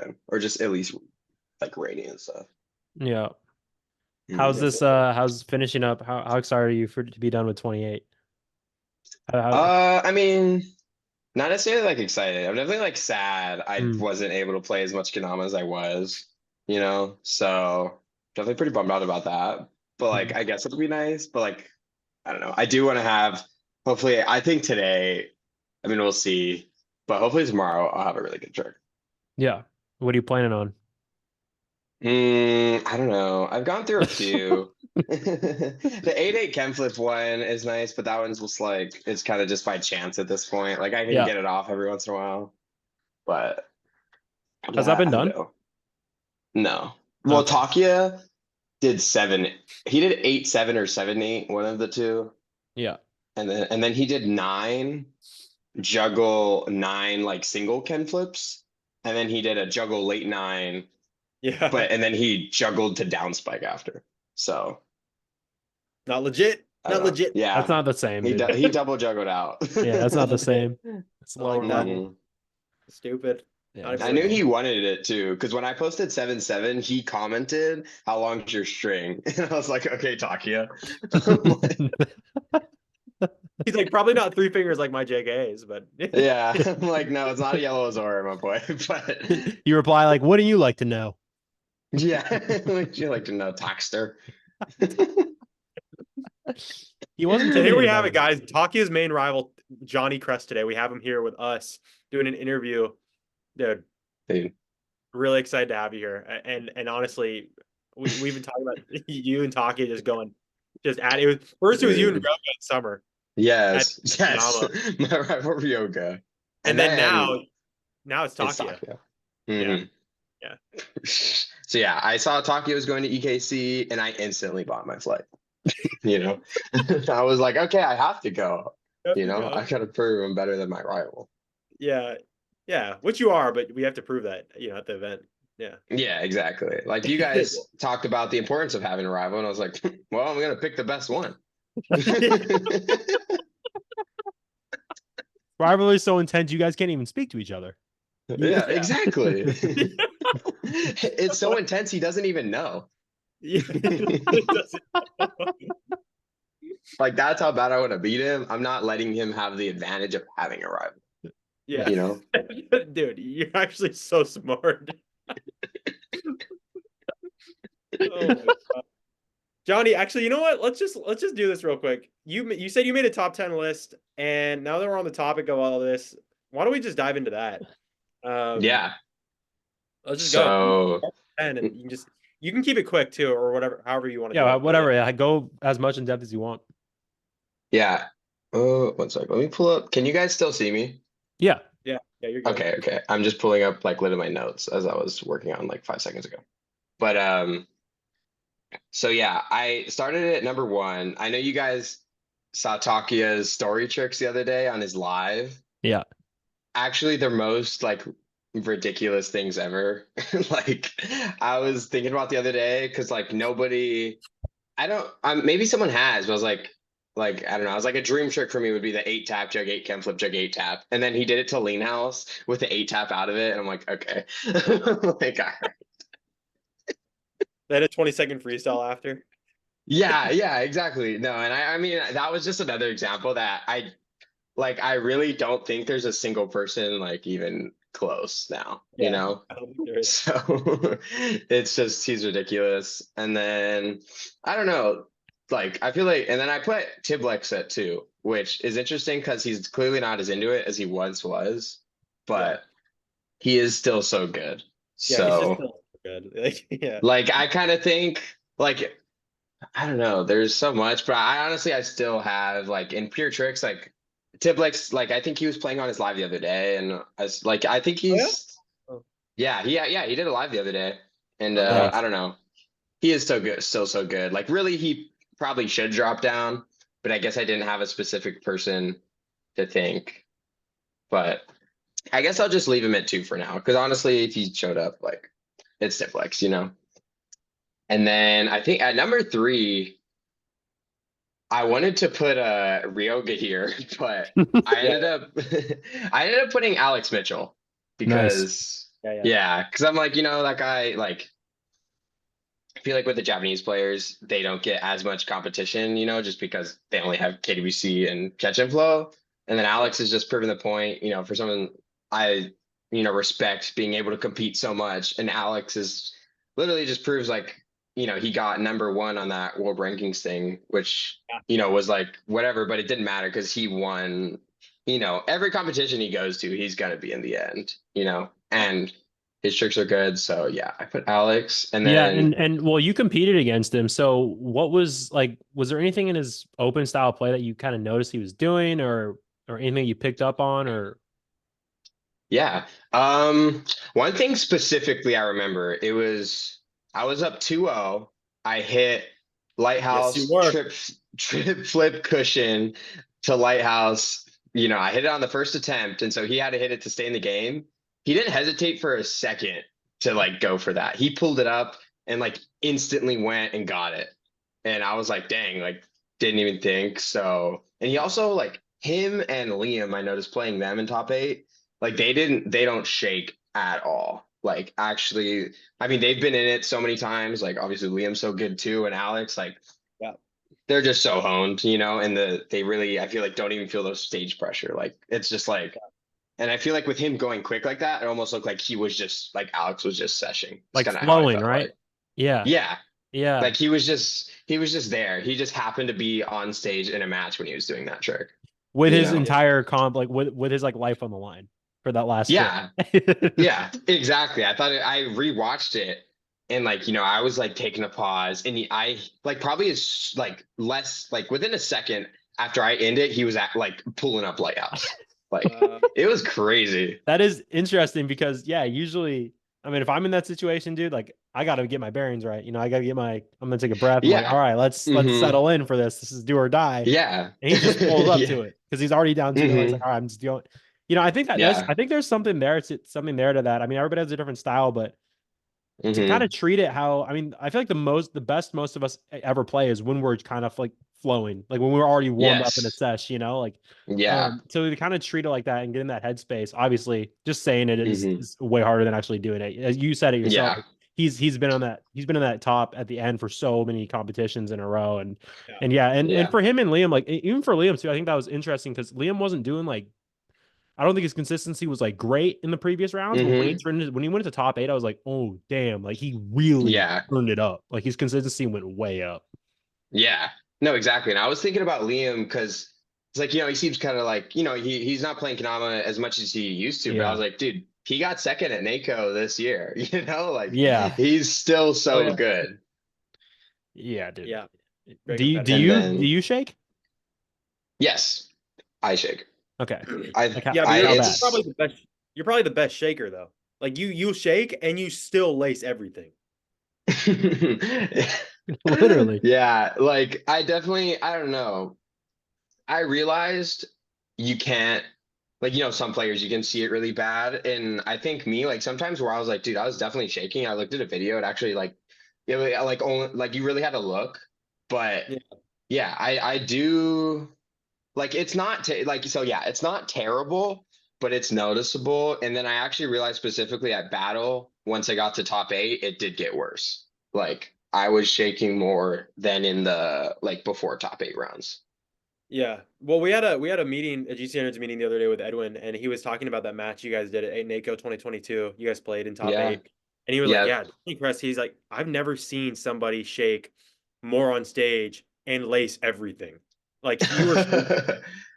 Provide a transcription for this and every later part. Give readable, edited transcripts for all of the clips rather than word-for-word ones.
weekend, or just at least like rainy and stuff. Yeah. How's Mhm. this? How's finishing up? How excited are you for to be done with 28? How, I mean, not necessarily like excited. I'm definitely like sad I hmm, wasn't able to play as much Kendama as I was, So definitely pretty bummed out about that. But hmm. like, I guess it'll be nice. But like, I don't know. I do want to have. Hopefully, I think today. I mean, we'll see. But hopefully tomorrow I'll have a really good trick. Yeah. What are you planning on? I don't know. I've gone through a few. The 8-8 Chem flip one is nice, but that one's just like it's kind of just by chance at this point. Like I can Yeah. get it off every once in a while, but Has that yeah, been I don't done? know. No. Well, Okay. Takia did 7. He did 8-7 or 7-8, one of the two, Yeah. and then he did 9 juggle 9 like single Ken flips, and then he did a juggle late 9, Yeah. and then he juggled to down spike after. So. Not legit. I don't Not know. legit. That's Yeah, not the same, he dude. he double juggled out. Yeah, that's not Not the legit. same. It's I like lower that. level. Mhm. Stupid. Yeah, Not it's even I knew he legit. slow. wanted it too, because when I posted 7-7, he commented, "How long's your string?" And I was like, "Okay, Takia." He's like, probably not 3 fingers like my JKs, but Yeah, I'm like, "No, it's not a yellow Azora, my boy." But You reply like, "What do you like to know?" yeah, would you like to know, Toxter? He was so here we intimidating have back it, then. guys. Takia's main rival, Johnny Kress, today. We have him here with us doing an interview. Dude, Dude. really excited to have you here. And honestly, we've been talking about you and Takia just going, just at it. First, it was you and Roga in summer at Yes, yes, Kendama. my rival Yoga, And and then then now it's it's Takia. Takia. Yeah. Mhm. Yeah. So yeah, I saw Takia was going to EKC, and I instantly bought my flight. You know, I was like, okay, I have to go. You have to I go. gotta prove I'm better than my rival. Yeah. Yeah. Which you are, but we have to prove that, at the event. Yeah. Yeah, exactly. Like you guys talked about the importance of having a rival, and I was like, well, I'm gonna pick the best one. Rivalry is so intense, you guys can't even speak to each other. Yeah, Yeah. exactly. It's so intense he doesn't even know. Yeah. It doesn't. Like that's how bad I want to beat him. I'm not letting him have the advantage of having a rival. Yeah. You know? Dude, you're actually so smart. Oh my God. Johnny, actually, you know what? Let's just do this real quick. You said you made a top 10 list, and now that we're on the topic of all of this, why don't we just dive into that? Um, Yeah. let's just go. So 10, and you can keep it quick too, or whatever, however you want to do Yeah, it. But yeah. whatever. Yeah, go as much in depth as you want. yeah. Oh, one second. Let me pull up. Can you guys still see me? Yeah. Yeah, you're good. Okay, okay. I'm just pulling up like lit of my notes as I was working on like 5 seconds ago. But so yeah, I started at number 1. I know you guys saw Takia's story tricks the other day on his live. Yeah. Actually, the most like ridiculous things ever. Like I was thinking about the other day because like nobody, I don't, maybe someone has, but I was like I don't know. I was like a dream trick for me would be the 8-tap jug 8 chem flip jug 8-tap, and then he did it to lean house with the 8-tap out of it, and I'm like, okay, like all right. They had a 20-second freestyle after. Yeah, yeah, exactly. No, and I mean that was just another example that I really don't think there's a single person like even close now, Yeah, I don't think there is. So it's just he's ridiculous. And then I don't know, like I feel like, and then I put Tiblex at 2, which is interesting because he's clearly not as into it as he once was, Yeah, but he is still so good. yeah, he's just So so good. Like, yeah, like I kind of think like I don't know. There's so much, but I honestly, I still have like in pure tricks, like Tiplex, like I think he was playing on his live the other day, and I think oh yeah, he's oh, yeah, he did a live the other day, and okay, Nice. I don't know, he is so good, still so good. Like really, he probably should drop down, but I guess I didn't have a specific person to think, but I guess I'll just leave him at 2 for now, because honestly, if he showed up, like it's Tiplex. And then I think at number 3. I wanted to put Ryoga here, but I yeah, ended up I ended up putting Alex Mitchell Nice. because Yeah, because I'm like, that guy, like, I feel like with the Japanese players, they don't get as much competition, just because they only have KWC and catch and flow. And then Alex has just proven the point, for someone I, respect being able to compete so much. And Alex is literally just proves like, he got number 1 on that world rankings thing, which, was like whatever, but it didn't matter because he won, every competition he goes to, he's gonna be in the end, and his tricks are good. So yeah, I put Alex and Yeah, then and well, you competed against him. So what was like, was there anything in his open style play that you kind of noticed he was doing or anything you picked up on or yeah. One thing specifically I remember, I was up 2-0. I hit Yes, you lighthouse were. trip flip cushion to lighthouse. I hit it on the first attempt, and so he had to hit it to stay in the game. He didn't hesitate for a second to like go for that. He pulled it up and like instantly went and got it. And I was like, dang, like didn't even think. So, and he also like him and Liam, I noticed playing them in top 8, like they don't shake at all. Like actually, I mean, they've been in it so many times. Like obviously Liam's so good too, and Alex, like Yeah. they're just so honed, and they really, I feel like don't even feel those stage pressure. Like it's just like, and I feel like with him going quick like that, it almost looked like he was just like Alex was just seshing. It's like kind of how I flowing, felt right? like. Yeah. Yeah. Yeah. Like he was just there. He just happened to be on stage in a match when he was doing that trick. With You his know? entire comp, like with his like life on the line for that last Yeah. trick. Yeah, exactly. I rewatched it and like, I was like taking a pause and I like probably is like less like within a second after I end it, he was at like pulling up lighthouse. Like it was crazy. That is interesting because yeah, usually, I mean, if I'm in that situation, dude, like I gotta get my bearings right. I gotta I'm gonna take a breath. I'm like, Yeah. all right, let's settle in for this. This is do or die. Yeah. And he just pulls up Yeah. to it because he's already down 2-0. He's like, all right, I'm just doing. I think Yeah. I think there's something there. It's something there to that. I mean, everybody has a different style, but to kind hmm of treat it how, I mean, I feel like the best most of us ever play is when we're kind of like flowing, like when we're already warmed up in a Yes. sesh, like, Yeah. so to kind of treat it like that and get in that headspace, obviously just saying it hmm is way harder than actually doing it. As you said it yourself, Yeah. he's been in that top at the end for so many competitions in a row. Yeah. And yeah, and Yeah. for him and Liam, like even for Liam too, I think that was interesting because Liam wasn't doing like, I don't think his consistency was like great in the previous rounds, but hmm when he went to top 8, I was like, oh damn, like he really Yeah. turned it up. Like his consistency went way up. Yeah. No, exactly. And I was thinking about Liam because it's like, he seems kind of like, he's not playing Kendama as much as he used to, but I Yeah. was like, dude, he got second at NACO this year, like Yeah. he's still so yeah. good. Yeah, dude. Yeah. Very Do you do And you do then, you shake? yes, I shake. Okay. I, Like how, Yeah, but I, how you're bad? it's probably the best. You're probably the best shaker though. Like you shake and you still lace everything. Literally. yeah, like I don't know. I realized you can't, like, some players you can see it really bad. And I think me, like sometimes where I was like, dude, I was definitely shaking. I looked at a video, it actually like like only like you really had to look. But Yeah. yeah, I do like it's not like so yeah, it's not terrible, but it's noticeable. And then I actually realized specifically at battle, once I got to top 8, it did get worse. Like I was shaking more than in the like before top 8 rounds. Yeah. Well, we had a meeting, a GC Nerds meeting the other day with Edwin, and he was talking about that match you guys did at NACO 2022. You guys played in top Yeah. 8. And he was like, Yeah. yeah, Kress, he's like, I've never seen somebody shake more on stage and lace everything. Like you were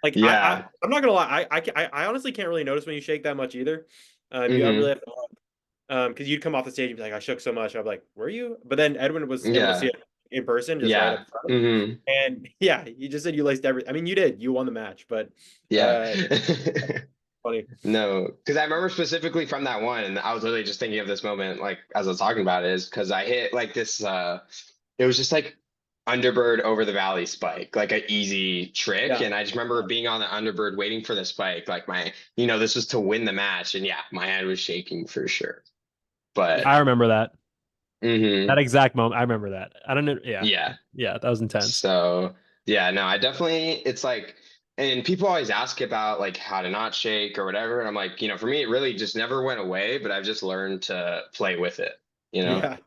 like Yeah. I'm not gonna lie, I honestly can't really notice when you shake that much either. You I really hmm have to because you'd come off the stage and be like, I shook so much. I'm like, were you? But then Edwin was able to see Yeah. it in person, just right Yeah. up front. hmm And yeah, you just said you laced every. I mean, you did. You won the match, but Yeah. uh, funny. No, because I remember specifically from that one, and I was literally just thinking of this moment, like as I was talking about it, is because I hit like this. It was just like underbird over the valley spike, like an easy trick, Yeah, and I just remember being on the underbird waiting for the spike, like this was to win the match, and yeah, my hand was shaking for sure. But I remember that. hmm That exact moment. I remember that. I don't know. Yeah. yeah, Yeah, that was intense. so yeah, no, I definitely. It's like and people always ask about like how to not shake or whatever. And I'm like, for me, it really just never went away, but I've just learned to play with it, Yeah.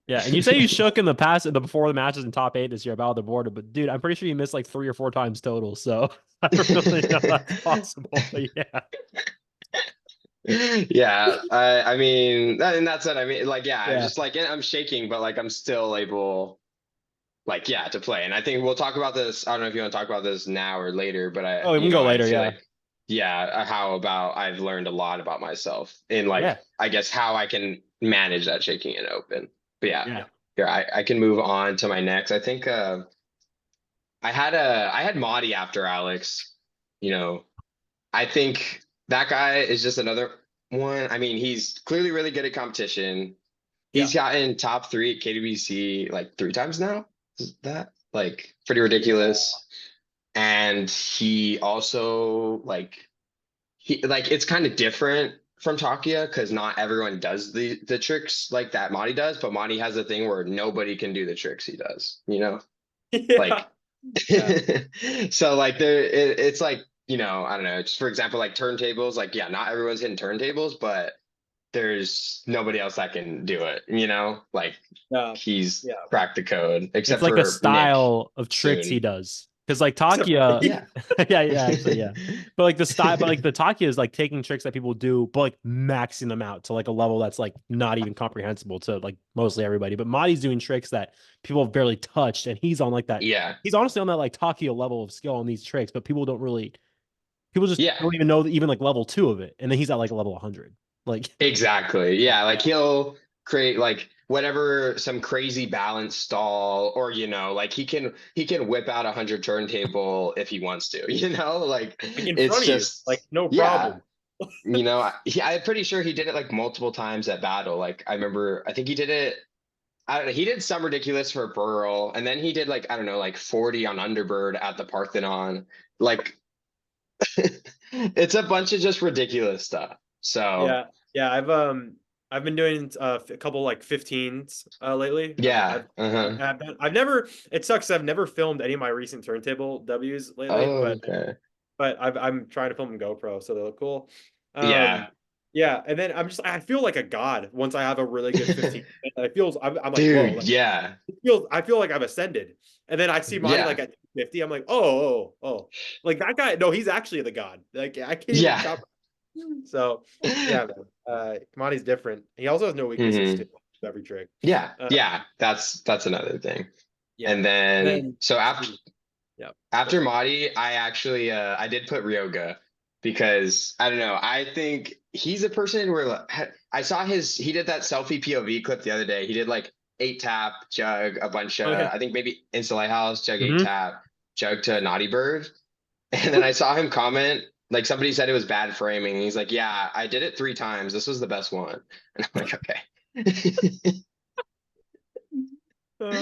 Yeah, and you say you shook in the past and the before the matches in top 8 this year about the border, but dude, I'm pretty sure you missed like 3 or 4 times total. So I don't really know that's possible, but yeah. Yeah, I mean, and that's what I mean. Like, yeah, I'm Yeah. just like I'm shaking, but like I'm still able, like, yeah, to play. And I think we'll talk about this. I don't know if you want to talk about this now or later, but Oh, we can go I later, feel yeah. like, yeah, how about I've learned a lot about myself in like, Yeah. I guess how I can manage that shaking in open. But yeah, Yeah. here I can move on to my next. I think I had Madi after Alex. You know, I think that guy is just another one. I mean, he's clearly really good at competition. He's gotten top 3 at KWC like 3 times now. Is that like pretty ridiculous? And he also like it's kind of different from Takia because not everyone does the tricks like that Madi does, but Madi has a thing where nobody can do the tricks he does, Yeah. Like so like it's like, I don't know, just for example, like turntables, like yeah, not everyone's hitting turntables, but there's nobody else that can do it, like Yeah. he's Yeah. cracked the code It's except like a for Nick style of tricks he soon. does. Because like Except for Takia, me. Yeah. yeah, actually, yeah. But like the style, but like the Takia is like taking tricks that people do, but like maxing them out to like a level that's like not even comprehensible to like mostly everybody. But Madi's doing tricks that people have barely touched, and he's on like that. Yeah. He's honestly on that like Takia level of skill on these tricks, but people just Yeah. don't even know even like level 2 of it, and then he's at like a level 100. Like, Exactly. Yeah, like he'll create like whatever some crazy balance stall or like he can whip out 100 turntable if he wants to, like Like in it's front of you, just like no yeah, problem. I'm pretty sure he did it like multiple times at battle. Like I think he did it. I don't know. He did some ridiculous for Burl, and then he did like I don't know, like 40 on Underbird at the Parthenon. Like it's a bunch of just ridiculous stuff. So Yeah. I've been doing a couple like 15s lately. yeah. Uh-huh. I've never. It sucks. I've never filmed any of my recent turntable W's lately, Oh, but okay. I'm trying to film in GoPro, so they look cool. Yeah. Yeah, and then I feel like a god once I have a really good 15. I'm like, whoa, Dude, like yeah. I feel like I've ascended. And then I see Monty Yeah. like at 50. I'm like, oh. Like that guy, no, he's actually the god. Like I can't even Yeah. top. So yeah, man. Monty's different. He also has no weaknesses Mhm. too. Every trick. Yeah. Yeah. That's another thing. Yeah. And then so yeah. after Madi, I actually I did put Ryoga because I don't know. I think he's a person where I saw he did that selfie POV clip the other day. He did like 8 tap, jug, a bunch of Okay. I think maybe Insta Lighthouse, jug 8 Mhm. tap, jug to Naughty Bird. And then I saw him comment, like somebody said it was bad framing. And he's like, yeah, I did it 3 times. This was the best one. And I'm like, okay. But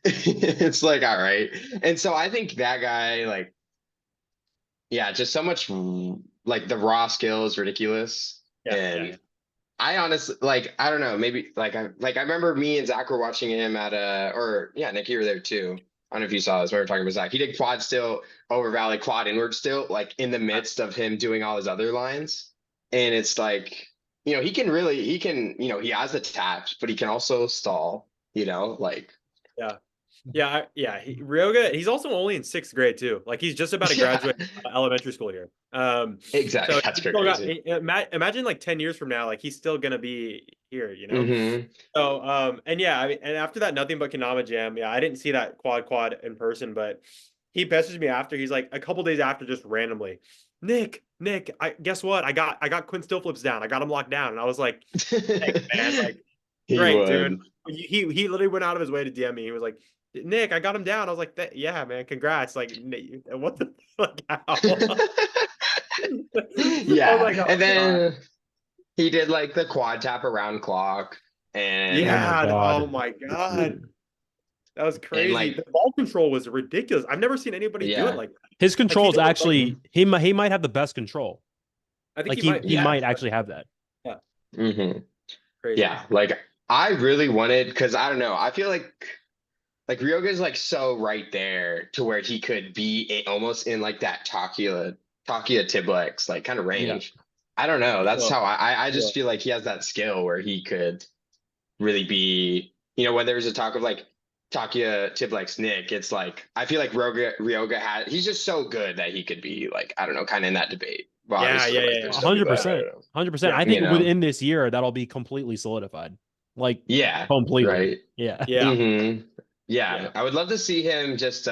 it's like, all right. And so I think that guy, like, yeah, just so much like the raw skill is ridiculous. And I honestly like, I don't know, maybe I remember me and Zach were watching him at or yeah, Nick, you were there too. I don't know if you saw this. We were talking about Zach. He did quad still over valley, quad inward still, like in the midst of him doing all his other lines. And it's like, he can, he has the taps, but he can also stall, like. Ryoga, he's also only in 6th grade too. Like he's just about to Yeah, graduate elementary school here. exactly. So That's he's still got, crazy. imagine like 10 years from now, like he's still gonna be here, Hmm. So and yeah, I mean, and after that nothing but Kendama jam, yeah, I didn't see that quad in person, but he messaged me after. He's like a couple days after, just randomly, Nick, I guess what? I got Quinn still flips down. I got him locked down, and I was like, thanks, man. Like, He great, dude. would. He literally went out of his way to DM me. He was like, Nick, I got him down. I was like, yeah, man, congrats. Like, what the like how? I was Yeah. like, oh, And God. then he did like the quad tap around clock and Yeah, God. oh my God. That was and crazy. like The ball control was ridiculous. I've never seen anybody do it yeah. like that. His control he is did it actually he might have the best control. I think Like he might. he Yeah. might actually have that. Yeah, Hmm. crazy. Yeah. Like I really wanted because I don't know. I feel like like Ryoga's like so right there to where he could be almost in like that Takia Tiblex like kind of range. I don't know. That's Well, how I just well, feel like he has that skill where he could really be, you know, when there's a talk of like Takia Tiblex Nick, it's like I feel like Ryoga had he's just so good that he could be like, I don't know, kind of in that debate. Well, Yeah, obviously yeah, the yeah, right yeah. person will be, but I don't 100%, know. 100%. Yeah, I You think know. within this year that'll be completely solidified, like Yeah, completely. right. Yeah. yeah, Hmm. yeah. Yeah, I would love to see him just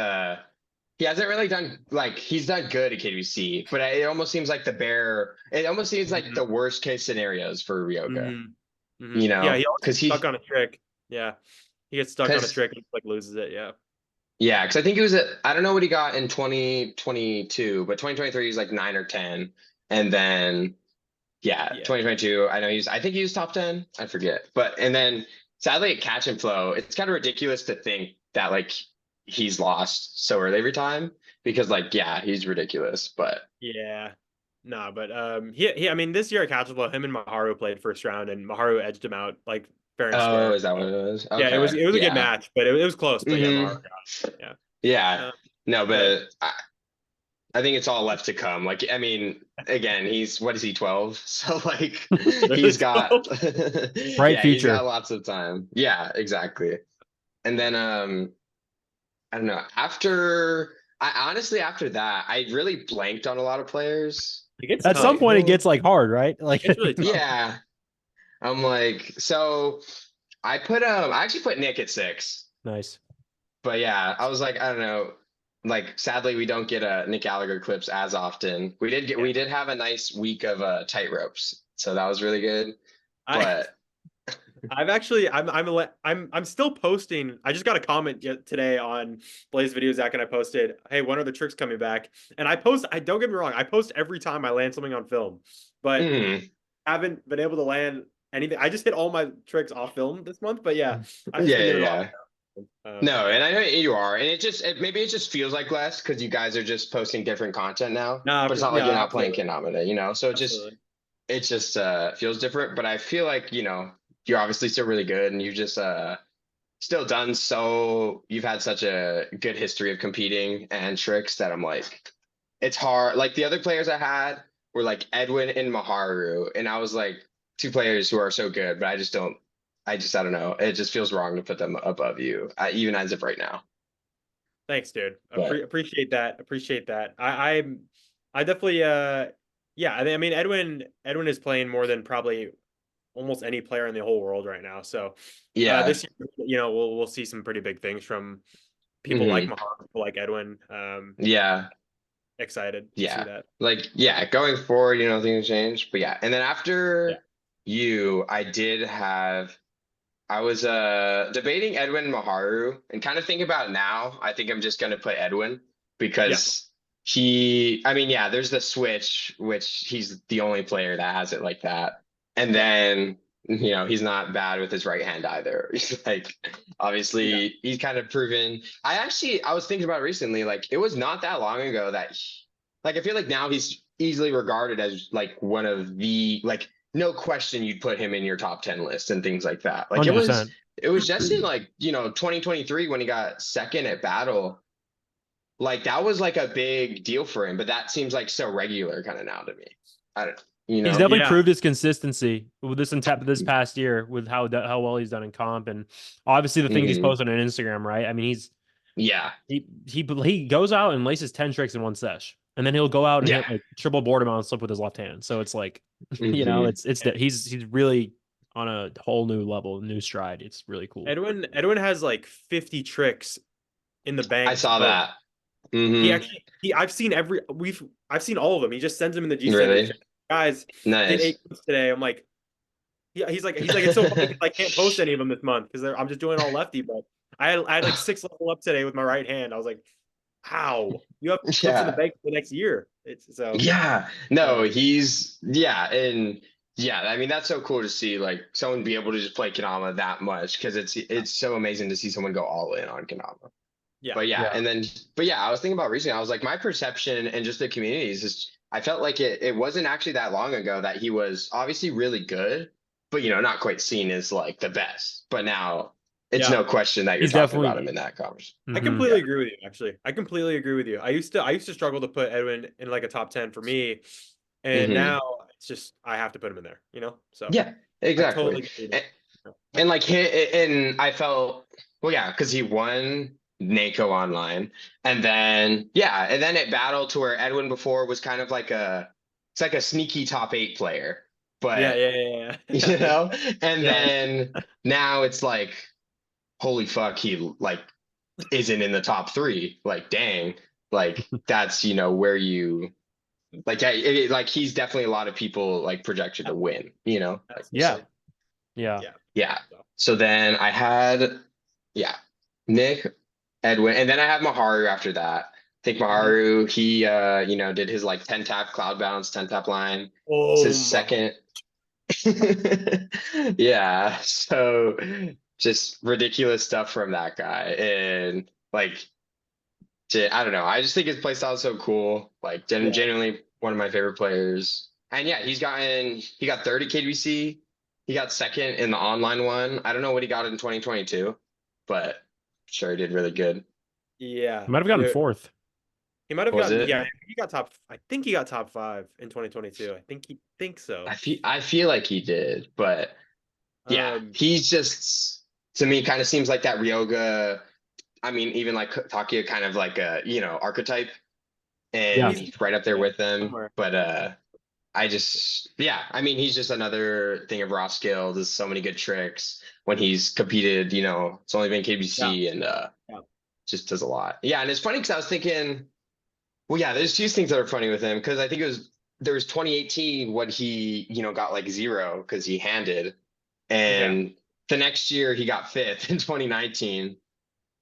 he hasn't really done like he's done good at KBC, but it almost seems like it almost seems like Mhm, the worst case scenarios for Ryoga, mhm, mhm. you Yeah, know, he always because gets stuck on a trick. Yeah, he gets stuck on a because trick and like loses it. Yeah. yeah, because I think he was I don't know what he got in 2022, but 2023 he's like 9 or 10, and then yeah, Yeah. 2022 I think he was top 10, I forget, but and then sadly at Catch and Flow, it's kind of ridiculous to think that like he's lost so early every time because like yeah, he's ridiculous, but. Yeah. Nah, but I mean this year at Catchable, him and Maharu played first round and Maharu edged him out like fair and Oh, square. is that what So, it was? yeah, Okay. it was a good Yeah. match, but it was close. But yeah, Maharu Hmm. got it. Yeah. Yeah. Um, No, but but I think it's all left to come. Like, I mean, again, what is he, 12? So like he's got Bright yeah, he's got future. lots of time. Yeah, exactly. And then I don't know. After that, I really blanked on a lot of players. it gets At I'm some tough. like, point, it who? gets like hard, right? Like, It's really tough. Yeah. I'm like, so I actually put Nick at 6. nice. But yeah, I was like, I don't know. Like, sadly, we don't get Nick Gallagher clips as often. Yeah. We did have a nice week of tight ropes, so that was really good. I But I've actually I'm still posting. I just got a comment today on Blaze Video Zach and I posted, "Hey, when are the tricks coming back?" And I don't get me wrong, I post every time I land something on film, but mm, haven't been able to land anything. I just hit all my tricks off film this month, but yeah, I've just yeah, been yeah, doing it off. yeah. No, Yeah. and I know you are, and maybe it just feels like less because you guys are just posting different content now. Nah, But it's not like yeah, you're not playing absolutely, Kendama, you know. So absolutely. it just feels different. But I feel like you're obviously still really good, and you just still done so you've had such a good history of competing and tricks that I'm like it's hard. Like the other players I had were like Edwin and Maharu, and I was like two players who are so good, but I don't know. It just feels wrong to put them above you, even as of right now. Thanks, dude. But Appreciate that. Appreciate that. I definitely yeah, I mean Edwin is playing more than probably almost any player in the whole world right now. So yeah, this year, we'll see some pretty big things from people like hmm, Mahar, people like Edwin. yeah, Excited to see yeah. that. Like yeah, going forward, things change. But yeah, and then Yeah. after you, I was debating Edwin and Maharu and kind of think about it now. I think I'm just gonna put Edwin Yeah. because I mean, yeah, there's the switch, which he's the only player that has it like that. And Yeah. then, he's not bad with his right hand either. He's like, Yeah. obviously, he's kind of proven. I was thinking about it recently, like, it was not that long ago like, I feel like now he's easily regarded as like one of like, no question you'd put him in your top 10 list and things like that. Like 100%. it was just in like, 2023 when he got second at battle. Like that was like a big deal for him, but that seems like so regular kind of now to me. I don't, you He's know? definitely Yeah. proved his consistency with this past year with how well he's done in comp, and obviously the things he's Hmm. posted on Instagram, right? I mean, Yeah. he goes out and laces 10 tricks in one sesh, and then he'll go out and Yeah. hit like triple board mount slip with his left hand. So it's like, Hmm. he's really on a whole new level, new stride. It's really cool. Edwin has like 50 tricks in the I bank to saw post. that. Hmm. I've seen all of them. He just sends them in the G standard Really? chat. Guys, did Nice. 8 clips today. I'm like, yeah, he's like, it's so funny 'cause I can't post any of them this month because I'm just doing all lefty. But I had like 6 level up today with my right hand. I was like, how you have clips in the Yeah. bank for the next year? It's so Yeah. No, uh, yeah. And yeah, I mean, that's so cool to see like someone be able to just play Kendama that much because it's so amazing to see someone go all in on Kendama. yeah, But yeah, Yeah. but yeah, I was thinking about recently, I was like, my perception and just the communities is I felt like it wasn't actually that long ago that he was obviously really good, but not quite seen as like the best. But now it's Yeah. no question that you're He's talking about definitely- him in that conversation. I Mhm. completely agree with you. Actually, I completely agree with you. I used to struggle to put Edwin in like a top 10 for me, and Mhm. now it's just I have to put him in there. You know, so Yeah, I exactly. totally get it. And like and I felt well, yeah, because he won NACO online, and then and then it battled to where Edwin before was kind of like it's like a sneaky top 8 player, Yeah, but yeah. you know, and Yeah. then now it's like, holy fuck, he like isn't in the top 3. Like, dang, like that's where you like like he's definitely a lot of people like projected to win, like Yeah. so. Yeah. Yeah. So then I had, Nick, Edwin, and then I had Maharu after that. I think Maharu, he, did his like 10 tap cloud bounce, 10 tap line. It's Oh his my. second. Yeah. So just ridiculous stuff from that guy. And like, I don't know. I just think his play style is so cool. Like, genuinely one of my favorite players. And yeah, he got 30 KBC. He got second in the online one. I don't know what he got in 2022, but sure he did really good. Yeah. He might have gotten Dude, 4th. he might have Was gotten. it? Yeah, he got top. I think he got top 5 in 2022. I think so. I feel like he did, but yeah, he's just to me kind of seems like that Ryoga. I mean, even like Takia, kind of like a archetype, and He's he's right up there with them. somewhere. But I mean, he's just another thing of raw skill. There's so many good tricks when he's competed. It's only been KBC and just does a lot. Yeah, and it's funny because I was thinking, well, yeah, there's 2 things that are funny with him because I think there was 2018 when he got like 0 because he handed, and the next year he got 5th in 2019,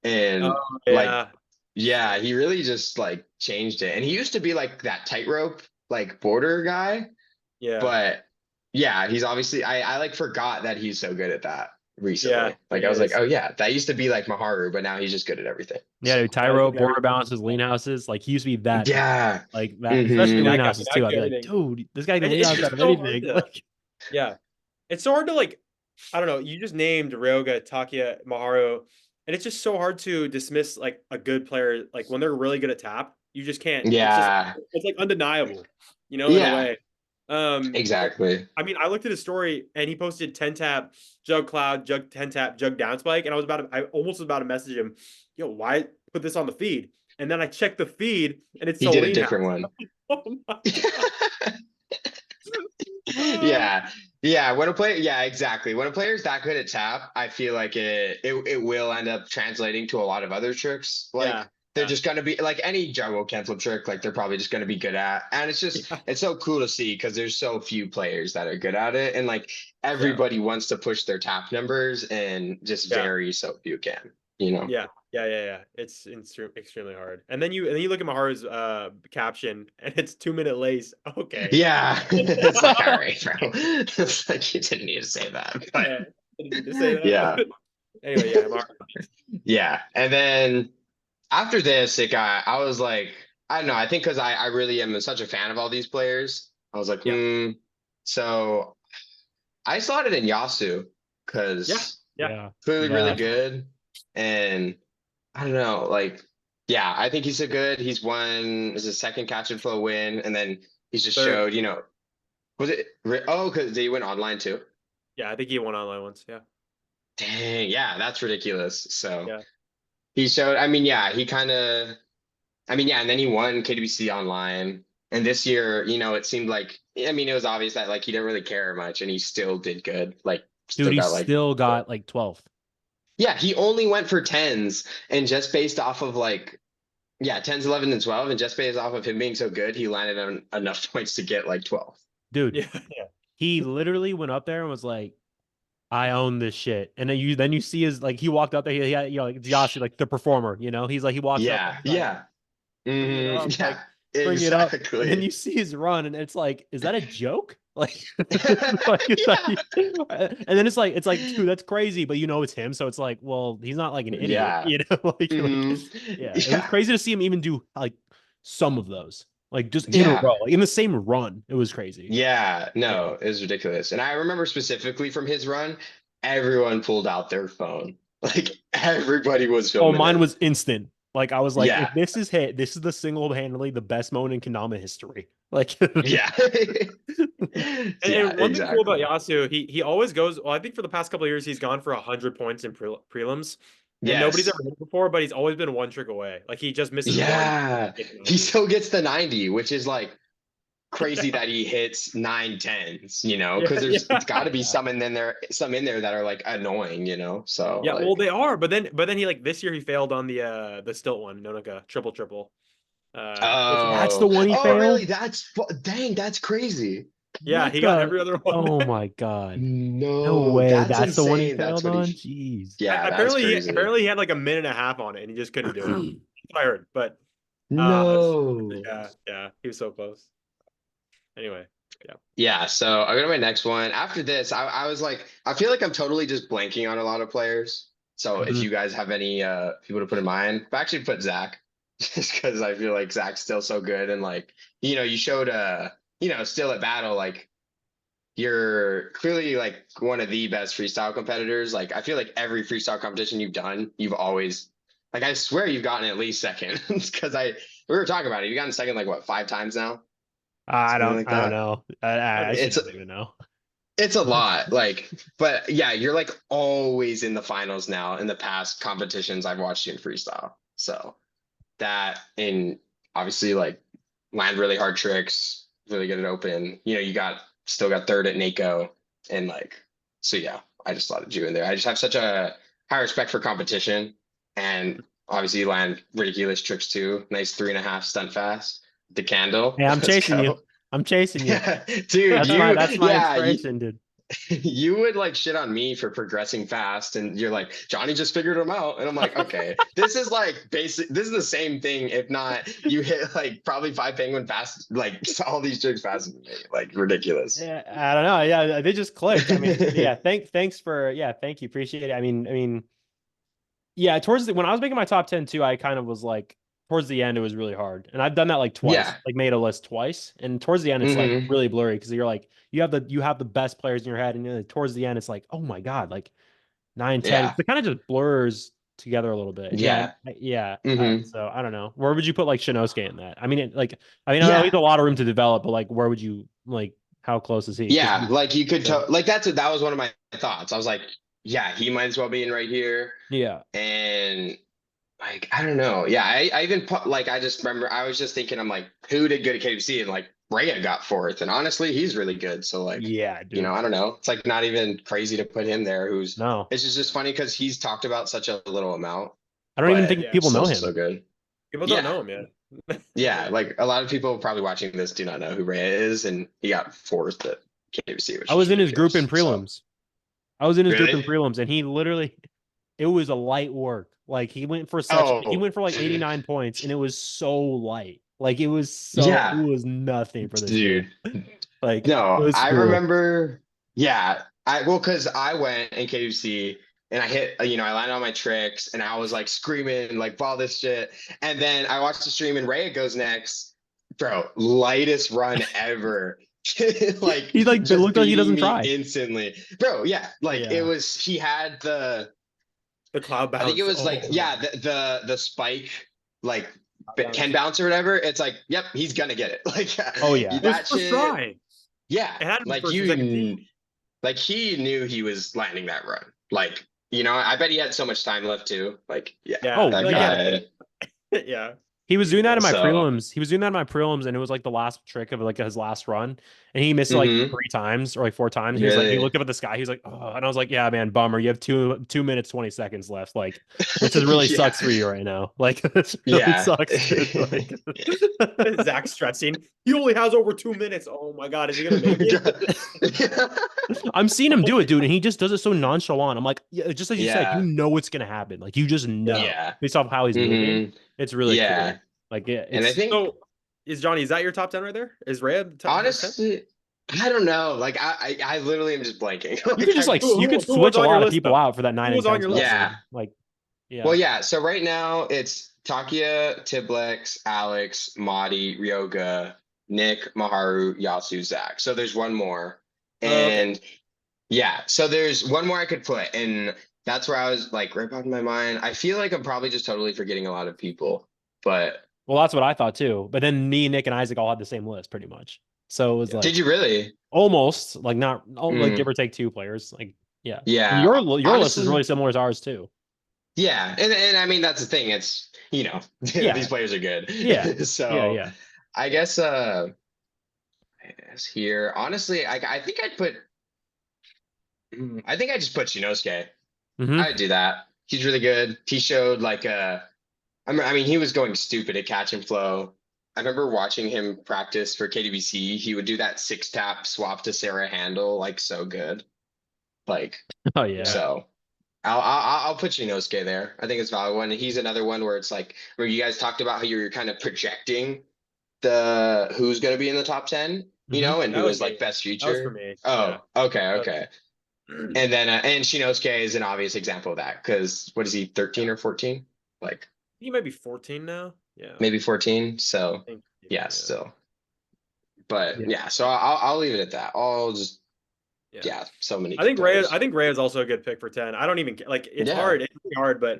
and like he really just like changed it. And he used to be like that tightrope like border guy, but yeah, he's obviously I like forgot that he's so good at that recently. Like I was like, oh yeah, that used to be like Maharu, but now he's just good at everything. Yeah, dude, tie rope, border balances, lean houses. Like he used to be that. Yeah, like that, especially lean That guy houses too. I'd be like, everything. dude, this guy can lean It's house just out of so hard anything. to- Like, Yeah, it's so hard to like. I don't know. You just named Ryoga, Takia, Maharu, and it's just so hard to dismiss like a good player. Like when they're really good at tap, you just can't. Yeah, it's like undeniable, in a way. Exactly. I mean, I looked at his story and he posted 10 tap, jug cloud, jug 10 tap, jug down spike, and I almost was about to message him, yo, why put this on the feed? And then I checked the feed and it's he did a different one. Oh my God. Yeah. When a player, exactly. When a player's that good at tap, I feel like it will end up translating to a lot of other tricks. Like they're just gonna be like any UWkendama trick, like they're probably just gonna be good at. And it's just it's so cool to see because there's so few players that are good at it, and like everybody wants to push their tap numbers, and just very so few can. Yeah. It's extremely hard. And then you look at Maharu's caption and it's 2-minute lace. Okay. Yeah. It's like, all right, bro. It's like you didn't need to say that. But didn't need to say that. Yeah. Anyway, Maharu. Yeah. And then after this, I was like, I don't know, I think because I really am such a fan of all these players. I was like, So I slotted in Yasu because clearly really good. And I don't know, like, I think he's so good. He's won his second catch and flow win, and then he's just showed, was it? Oh, because he went online too. Yeah, I think he won online once. Yeah. Dang, yeah, that's ridiculous. So he showed. I mean, he kind of. I mean, and then he won KWC online, and this year, it seemed like. I mean, it was obvious that like he didn't really care much, and he still did good. Like, dude, he still got like 12th. Yeah, he only went for 10s, and just based off of like, 10s, 11, and 12, and just based off of him being so good, he landed on enough points to get like 12. Dude, he literally went up there and was like, I own this shit. And then you see his like he walked up there, he had like Yasu, like the performer, he's like he walks up. Bring it up, like, bring it up. And then you see his run, and it's like, is that a joke? Like, and then it's like, dude, that's crazy, but it's him, so it's like, well, he's not like an idiot, it was crazy to see him even do like some of those, like just in a row, like in the same run. It was crazy. It was ridiculous. And I remember specifically from his run, everyone pulled out their phone. Like everybody was Oh, filming mine it. was instant. Like I was like, Yeah. if this is hit, this is the single-handedly the best moment in Kendama history. Like, Yeah. Yeah, And one thing cool about exactly. Yasu, he always goes. Well, I think for the past couple of years, he's gone for 100 points in prelims, and nobody's Yes. ever hit it before. But he's always been one trick away. Like he just misses one. Yeah. It's He 90. still gets the 90, which is like crazy Yeah, that he hits 9 10s, you know, yeah, because there's it's got yeah. to be yeah. some in there that are like annoying, you know. So Yeah, well, like, they are, but then he like this year he failed on the stilt one, no like a triple, which was That's the oh, one he oh, really? failed. Dang, that's crazy. yeah, What he got the? every other one. Oh my god! No No, way. that's That's the one he insane. That's failed what on. he. Jeez. Yeah, that's Apparently, crazy. he had like a minute and a half on it, and he just couldn't do it. That's what I heard, but No. yeah, he was so close. Anyway, yeah. Yeah, so I go to my next one. After this, I was like, I feel like I'm totally just blanking on a lot of players. So if Mhm. you guys have any people to put in mind, I've actually put Zach just because I feel like Zach's still so good and like, you showed still at battle, like you're clearly like one of the best freestyle competitors. Like I feel like every freestyle competition you've done, you've always like I swear you've gotten at least second because we were talking about it. You've gotten second like what, 5 times now? I Something don't. like I don't that. know. I I mean, It's shouldn't even know. It's a lot, like, but yeah, you're like always in the finals now in the past competitions I've watched you in freestyle. So that and obviously like land really hard tricks, really good at open. You still got third at NACO and like so yeah, I just slotted you in there. I just have such a high respect for competition and obviously you land ridiculous tricks too. Nice 3.5 stunt fast. The candle. Hey, I'm Let's chasing you. go. I'm chasing you. Dude, That's my yeah, inspiration, dude. you would like shit on me for progressing fast and you're like Johnny just figured them out and I'm like okay this is like this is the same thing if not you hit like probably 5 penguin fast like all these tricks faster than me like ridiculous. Yeah, I don't know. Yeah, they just clicked. I mean, yeah. Thank you. Appreciate it. I mean, yeah. When I was making my top 10 too, I kind of was like, towards the end, it was really hard, and I've done that like twice. Yeah. Like made a list twice, and towards the end, it's like Hmm. really blurry because you're like you have the best players in your head, and towards the end, it's like, oh my god, like 9, 10. Yeah. It kind of just blurs together a little bit. And yeah, Yeah. yeah. Hmm. So I don't know. Where would you put like Shinosuke in that? I mean, I know he's Yeah. a lot of room to develop, but like, where would you like? How close is he? Because Yeah, like you could so tell like that was one of my thoughts. I was like yeah, he might as well be in right here. yeah, And like, I don't know. Yeah, I even put like I just remember I was just thinking I'm like, who did good at KFC? And like Rhea got fourth. And honestly, he's really good. So like, yeah, dude. I don't know. It's like not even crazy to put him there, who's No, it's just funny because he's talked about such a little amount, I don't even but think Yeah, people still know so him. good. people don't Yeah. know him yet. Yeah. Like a lot of people probably watching this do not know who Rhea is, and he got fourth at KFC, which I is was in his group in ridiculous. So prelims. I was in his group in really? prelims, and he literally, it was a light work. Like he Oh, went for like 89 points, and it was so light. Like it yeah, was nothing for this dude. dude. Like it No, was I cool. remember. Yeah, because I went in KUC and I hit, I landed on my tricks and I was like screaming like all this shit. And then I watched the stream and Rhea goes next, bro, lightest run ever. Like He like it just looked like he beating doesn't me try. instantly, bro. Yeah, like Yeah. he had The cloud I think it bounce. was like Oh, yeah the spike like cloud Ken bounce. bounce or whatever. It's like yep, he's gonna get it. Like Oh yeah. It was that first shit. try. Yeah, It had to be like first and second team. like he knew he was landing that run. Like, I bet he had so much time left too. Like, yeah, Yeah, Oh that like yeah. guy. yeah, He was doing that in my ridiculous. So, prelims. He was doing that in my prelims, and it was like the last trick of like his last run, and he missed it like hmm 3 times or like 4 times. He really, looked up at the sky. He was like, "Oh," and I was like, "Yeah, man, bummer. You have 2 minutes 20 seconds left. Like, this is really yeah, sucks for you right now. Like, this really yeah. sucks, dude. Like, Zach stressing. He only has over 2 minutes. Oh my god, is he gonna make it? I'm seeing him do it, dude, and he just does it so nonchalant. I'm like, yeah, just as you said, you Yeah, know what's gonna happen. Like, you just know Yeah. yeah, based off how he's moving. hmm It's really yeah. cool. Like, yeah, And I it's think So, is your top 10 right there? Is Rhea top 10? honestly, I don't know. Like, I literally am just blanking. you could just like you could Who was switch a on your lot of list people though? out for that Who 9 and was on 10 your spot, list? dude. yeah. Like, yeah. Well, yeah. So right now it's Takia, Tiblex, Alex, Madi, Ryoga, Nick, Maharu, Yasu, Zach. So there's one more. Okay. And yeah, so there's one more I could put. And that's where I was like right back in my mind. I feel like I'm probably just totally forgetting a lot of people, but Well, that's what I thought too. But then me, Nick, and Isaac all had the same list pretty much. So it was Yeah. like did you really? almost like not like Mm, give or take 2 players. Like yeah. And yeah, your list is honestly, really similar to ours too. yeah, and I mean that's the thing. It's these Yeah. players are good, Yeah. Yeah. so Yeah. I guess here honestly, I think I'd put. I think I just put Shinosuke. Hmm. I'd do that. He's really good. He showed like I mean, he was going stupid at catch and flow. I remember watching him practice for KDBC. He would do that 6-tap swap to Sarah handle like so good. Like Oh yeah. so, I'll put Shinosuke there. I think it's a valid one. And he's another one where it's like where you guys talked about how you were kind of projecting the who's going to be in the top 10, Mhm. and That who was was like me. best That was for future. me. Yeah. Oh, okay, That okay. was- And then and Shinosuke is an obvious example of that because what is he, 13 or 14? Like He might be 14 now. Yeah. maybe 14. So I think, yeah, still. But Yeah. yeah, so I'll leave it at that. I'll just Yeah. so many I good think Ray. players. I think Ray is also a good pick for 10. I don't even like. It's Yeah. hard. It's really hard, but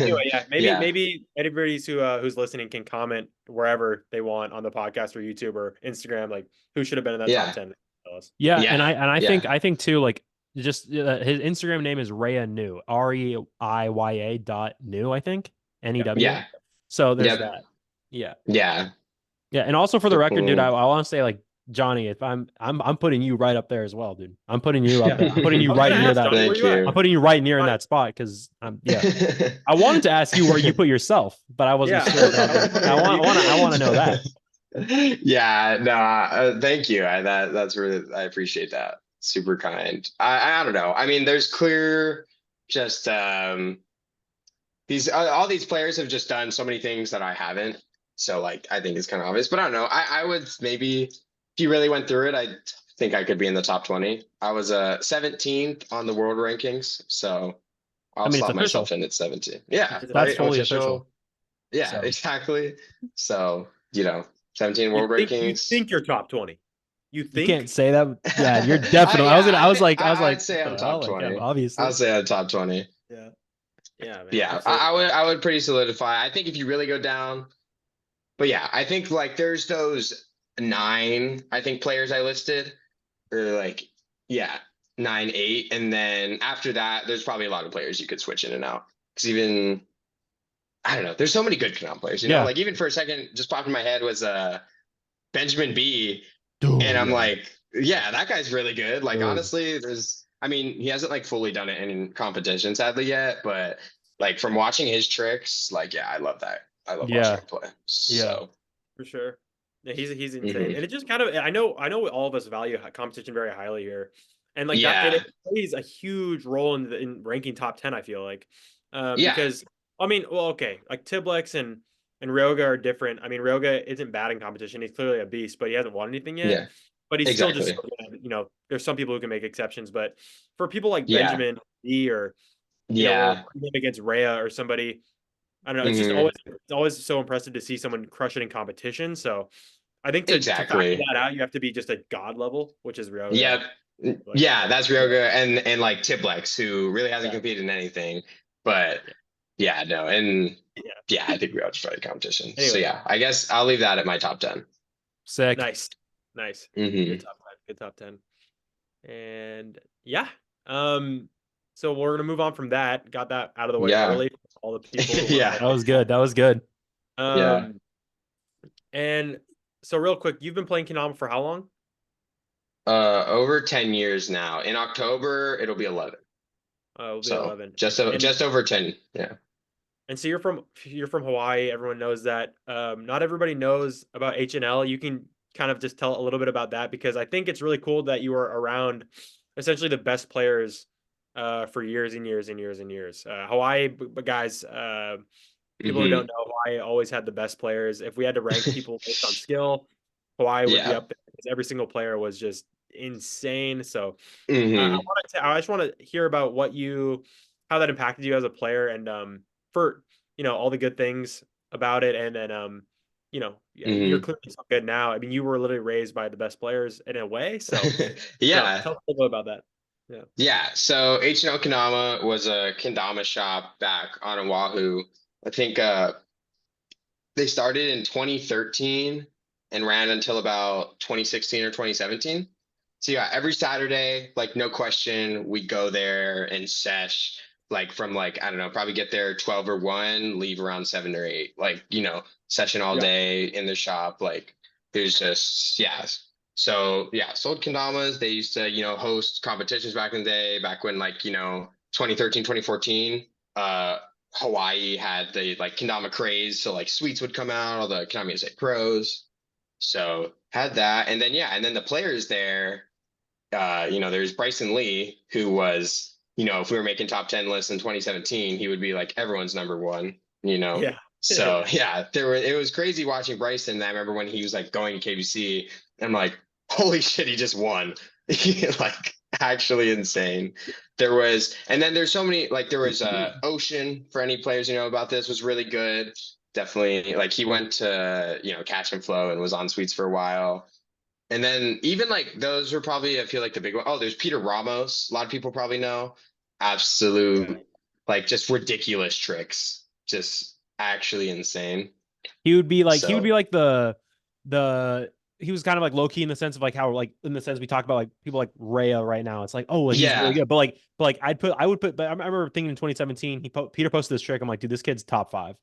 anyway, yeah. Maybe Yeah. maybe anybody who's listening can comment wherever they want on the podcast or YouTube or Instagram, like who should have been in that Yeah. top 10. Tell us. Yeah. Yeah. And I Yeah. think too, like just his Instagram name is Rhea New, REIYA dot new, I think. NEW. Yeah. So there's Yep. that. Yeah. Yeah. Yeah. And also for the So record, dude, I cool. want to say like Johnny, if I'm putting you right up there as well, dude. I'm putting you up there. I'm putting you I was right gonna near ask, that. Johnny, where Thank you at? I'm you. putting you right near in Johnny- that spot because I'm yeah. I wanted to ask you where you put yourself, but I wasn't Yeah. sure about that. I want to know that. Yeah, no, thank you. That's really, I appreciate that. Super kind. I don't know. I mean, there's clear just these all these players have just done so many things that I haven't. So like I think it's kind of obvious, but I don't know. I would maybe if you really went through it, I think I could be in the top 20. I was 17th on the world rankings, so I'll I mean, it's slot official. myself in at 17. Yeah, That's right. fully official. Yeah, So. exactly. So, 17 You world think, rankings. you're top 20? You You think? can't say that. Yeah, you're definitely. I was Yeah, gonna. I was like. I'd say what I'm the hell? top Like, yeah, 20. obviously. I'll say I'm top 20. Yeah. Yeah, man. Yeah, Absolutely. I would pretty solidify. I think if you really go down, but yeah, I think like there's those 9, I think players I listed, or like, yeah, 9, 8. And then after that, there's probably a lot of players you could switch in and out. Because even, I don't know, there's so many good Kendama players, Yeah. like even for a second, just popped in my head was Benjamin B. Dude, And I'm yeah. like, yeah, that guy's really good. Like, Dude. honestly, I mean, he hasn't like fully done it in competition, sadly, yet, but like from watching his tricks, like, yeah, I love that. I love Yeah. watching him play. So, For sure. Yeah, he's insane. Mhm. And it just kind of I know all of us value competition very highly here. And like that Yeah. and it plays a huge role in ranking top 10, I feel like. Yeah. Because I mean, well, okay, like Tiblex and Ryoga are different. I mean, Ryoga isn't bad in competition. He's clearly a beast, but he hasn't won anything yet. Yeah. But he's still just, Exactly. there's some people who can make exceptions, but for people like Yeah. Benjamin B or Yeah. or against Rhea or somebody, I don't know. It's just Mhm. always so impressive to see someone crush it in competition. So I think to Exactly. factor that out, you have to be just a god level, which is Ryoga. Yep. Like, Yeah, that's Ryoga and like Tiblex, who really hasn't Yeah. competed in anything. But yeah, no, and Yeah. yeah, I think Ryoga's probably competition. So Anyway. yeah, I guess I'll leave that at my top 10. Sick. Nice. Mhm. Good top 10. Good top 10. And yeah. So we're gonna move on from that. Got that out of the way Yeah. early. All the people. Yeah. That was good. That was good. Yeah. And so real quick, you've been playing Kendama for how long? Over 10 years now. In October, it'll be 11. It'll be So 11. just over 10. Yeah. And so you're from Hawaii. Everyone knows that. Not everybody knows about HNL. You can kind of just tell a little bit about that because I think it's really cool that you were around essentially the best players for years and years and years and years. Hawaii, but guys, people who don't know, Hawaii always had the best players. If we had to rank people based on skill, Hawaii would be up there because every single player was just insane. So I just want to hear about how that impacted you as a player and for all the good things about it, and then you're clearly so good now. I mean, you were literally raised by the best players in a way. So Yeah. tell us a little bit about that. Yeah, so H&O Kendama was a kendama shop back on Oahu. I think they started in 2013 and ran until about 2016 or 2017. So yeah, every Saturday, like no question, we go there and sesh like from like, I don't know, probably get there 12 or 1, leave around 7 or 8. Like, session all Yeah. day in the shop. Like there's just So yeah, sold kendamas. They used to, host competitions back in the day, back when like, 2013, 2014. Hawaii had the like kendama craze, so like Sweets would come out, all the Kendama USA pros. So had that, and then and then the players there. There's Bryson Lee, who was, if we were making top 10 lists in 2017, he would be like everyone's number one. Yeah. So yeah, it was crazy watching Bryson. I remember when he was like going to KBC, I'm like, holy shit, he just won. Like actually insane. And then there's so many, like there was Ocean, for any players who know about this, was really good. Definitely, like he went to, Catch and Flow and was on Sweets for a while. And then even like those were probably, I feel like the big one. Oh, there's Peter Ramos. A lot of people probably know. Absolute, like just ridiculous tricks. Just actually insane. He would be like So the he was kind of like low key in the sense of like how like in the sense we talk about like people like Rhea right now. It's like, oh, like, he's really yeah, good. But like I would put, but I remember thinking in 2017, Peter posted this trick. I'm like, dude, this kid's top 5.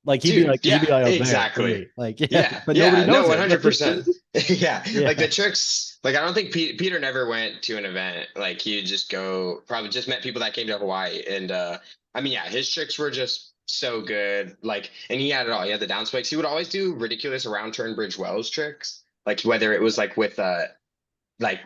Like he'd dude, be like up there for exactly. me. Like Yeah, but nobody yeah, no, knows it. 100%. Yeah, Yeah. like the tricks, like I don't think Peter never went to an event. Like he'd just go, probably just met people that came to Hawaii. And I mean, yeah, his tricks were just so good. Like, and he had it all. He had the down spikes. He would always do ridiculous around turn bridge wells tricks. Like whether it was like with like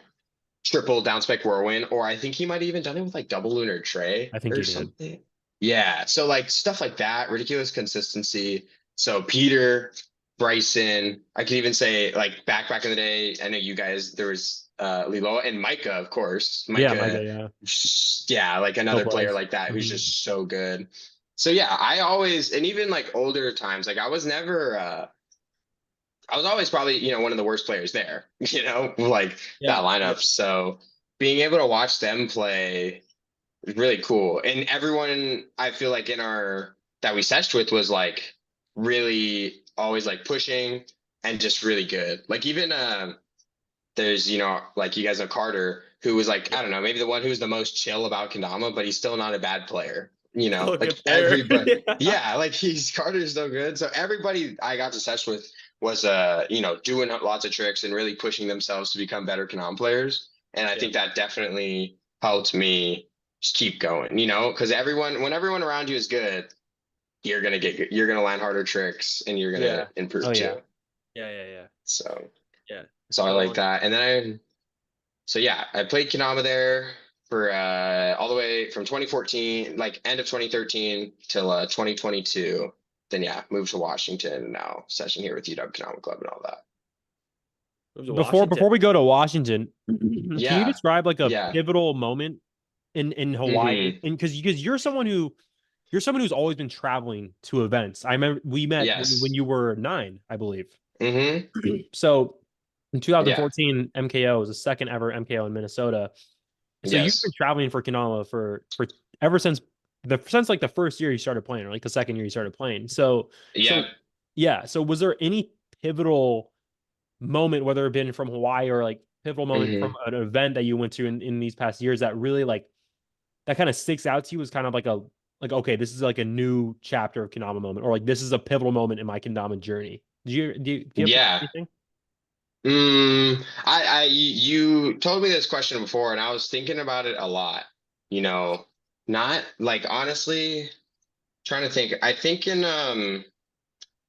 triple down spike whirlwind, or I think he might have even done it with like double lunar tray I think or he did. something. Yeah, so like stuff like that, ridiculous consistency. So Peter, Bryson, I could even say like back in the day, I know you guys, there was Lilo and Micah, of course. Yeah, Micah, yeah. yeah, like Still another player plays. like that who's Mhm. just so good. So yeah, I always, and even like older times, like I was never I was always probably, one of the worst players there, like that Yeah. lineup. So being able to watch them play is really cool. And everyone I feel like in our that we seshed with was like really always like pushing and just really good. Like even there's, like you guys know Carter, who was like, I don't know, maybe the one who's the most chill about Kendama, but he's still not a bad player. Still a Like good player. everybody, Yeah. yeah, like Carter's so good. So everybody I got to sesh with was doing lots of tricks and really pushing themselves to become better Kendama players. And I think that definitely helped me just keep going, because when everyone around you is good, you're gonna land harder tricks and you're gonna improve Oh, yeah. too. Yeah. So Yeah. so I like that. And then I played Kendama there for all the way from 2014, like end of 2013 till 2022. Then moved to Washington and now session here with UWkendamaclub and all that. Before we go to Washington, can you Yeah. describe like a Yeah. pivotal moment in Hawaii? Mhm. And because you're someone who's always been traveling to events. I remember we met when Yes. you were 9, I believe. Mm-hmm. So in Yeah. 2014, MKO was the second ever MKO in Minnesota. So you've been Yes. traveling for Kendama for ever since like the first year you started playing, or like the second year you started playing. So Yeah. yeah. So was there any pivotal moment, whether it been from Hawaii or like pivotal moment from Mm-hmm. an event that you went to in these past years that really like that kind of sticks out to you as kind of like okay, this is like a new chapter of Kendama moment, or like this is a pivotal moment in my Kendama journey? Do you have Yeah. anything? You told me this question before, and I was thinking about it a lot. Not like honestly trying to think. I think in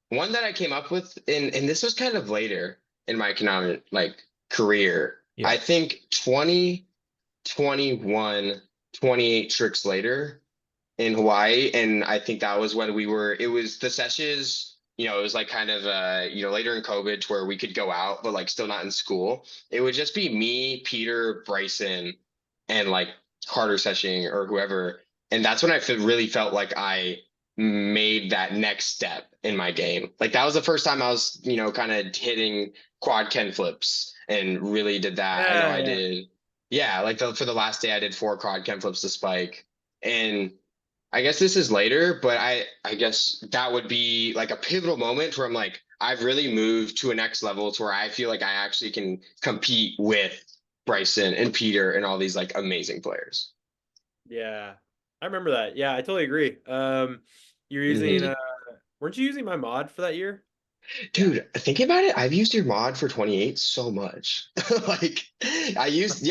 one that I came up with and this was kind of later in my economic like career. Yeah. I think 20, 21, 28 tricks later in Hawaii. And I think that was when it was the sessions, it was like kind of later in COVID to where we could go out, but like still not in school. It would just be me, Peter, Bryson, and like Carter sessioning or whoever. And that's when I really felt like I made that next step in my game. Like that was the first time I was, kind of hitting quad Ken flips and really did that. I know I did Yeah, like for the last day I did 4 quad chem flips to spike. And I guess this is later, but I guess that would be like a pivotal moment where I'm like, I've really moved to a next level to where I feel like I actually can compete with Bryson and Peter and all these like amazing players. Yeah, I remember that. Yeah, I totally agree. You're using Mhm. weren't you using my mod for that year? Yeah. Dude, thinking about it, I've used your mod for 28 so much. Like I used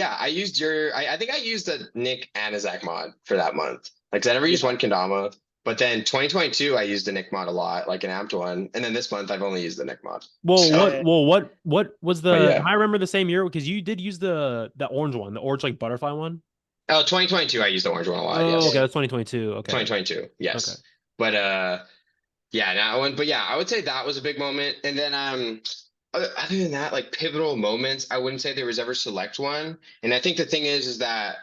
your I think I used the Nick Anazak mod for that month. Like 'cause I never used Yeah. one Kendama, but then 2022 I used the Nick mod a lot, like an amped one. And then this month I've only used the Nick mod. Well, So, what was but the? Am yeah. I remember the same year? Because you did use the orange one, the orange like butterfly one. Oh, 2022 I used the orange one a lot, Oh, okay, yes. that's 2022. Okay, 2022, okay. yes. But yeah, that one. But yeah, I would say that was a big moment. And then other than that, like pivotal moments, I wouldn't say there was ever select one. And I think the thing is that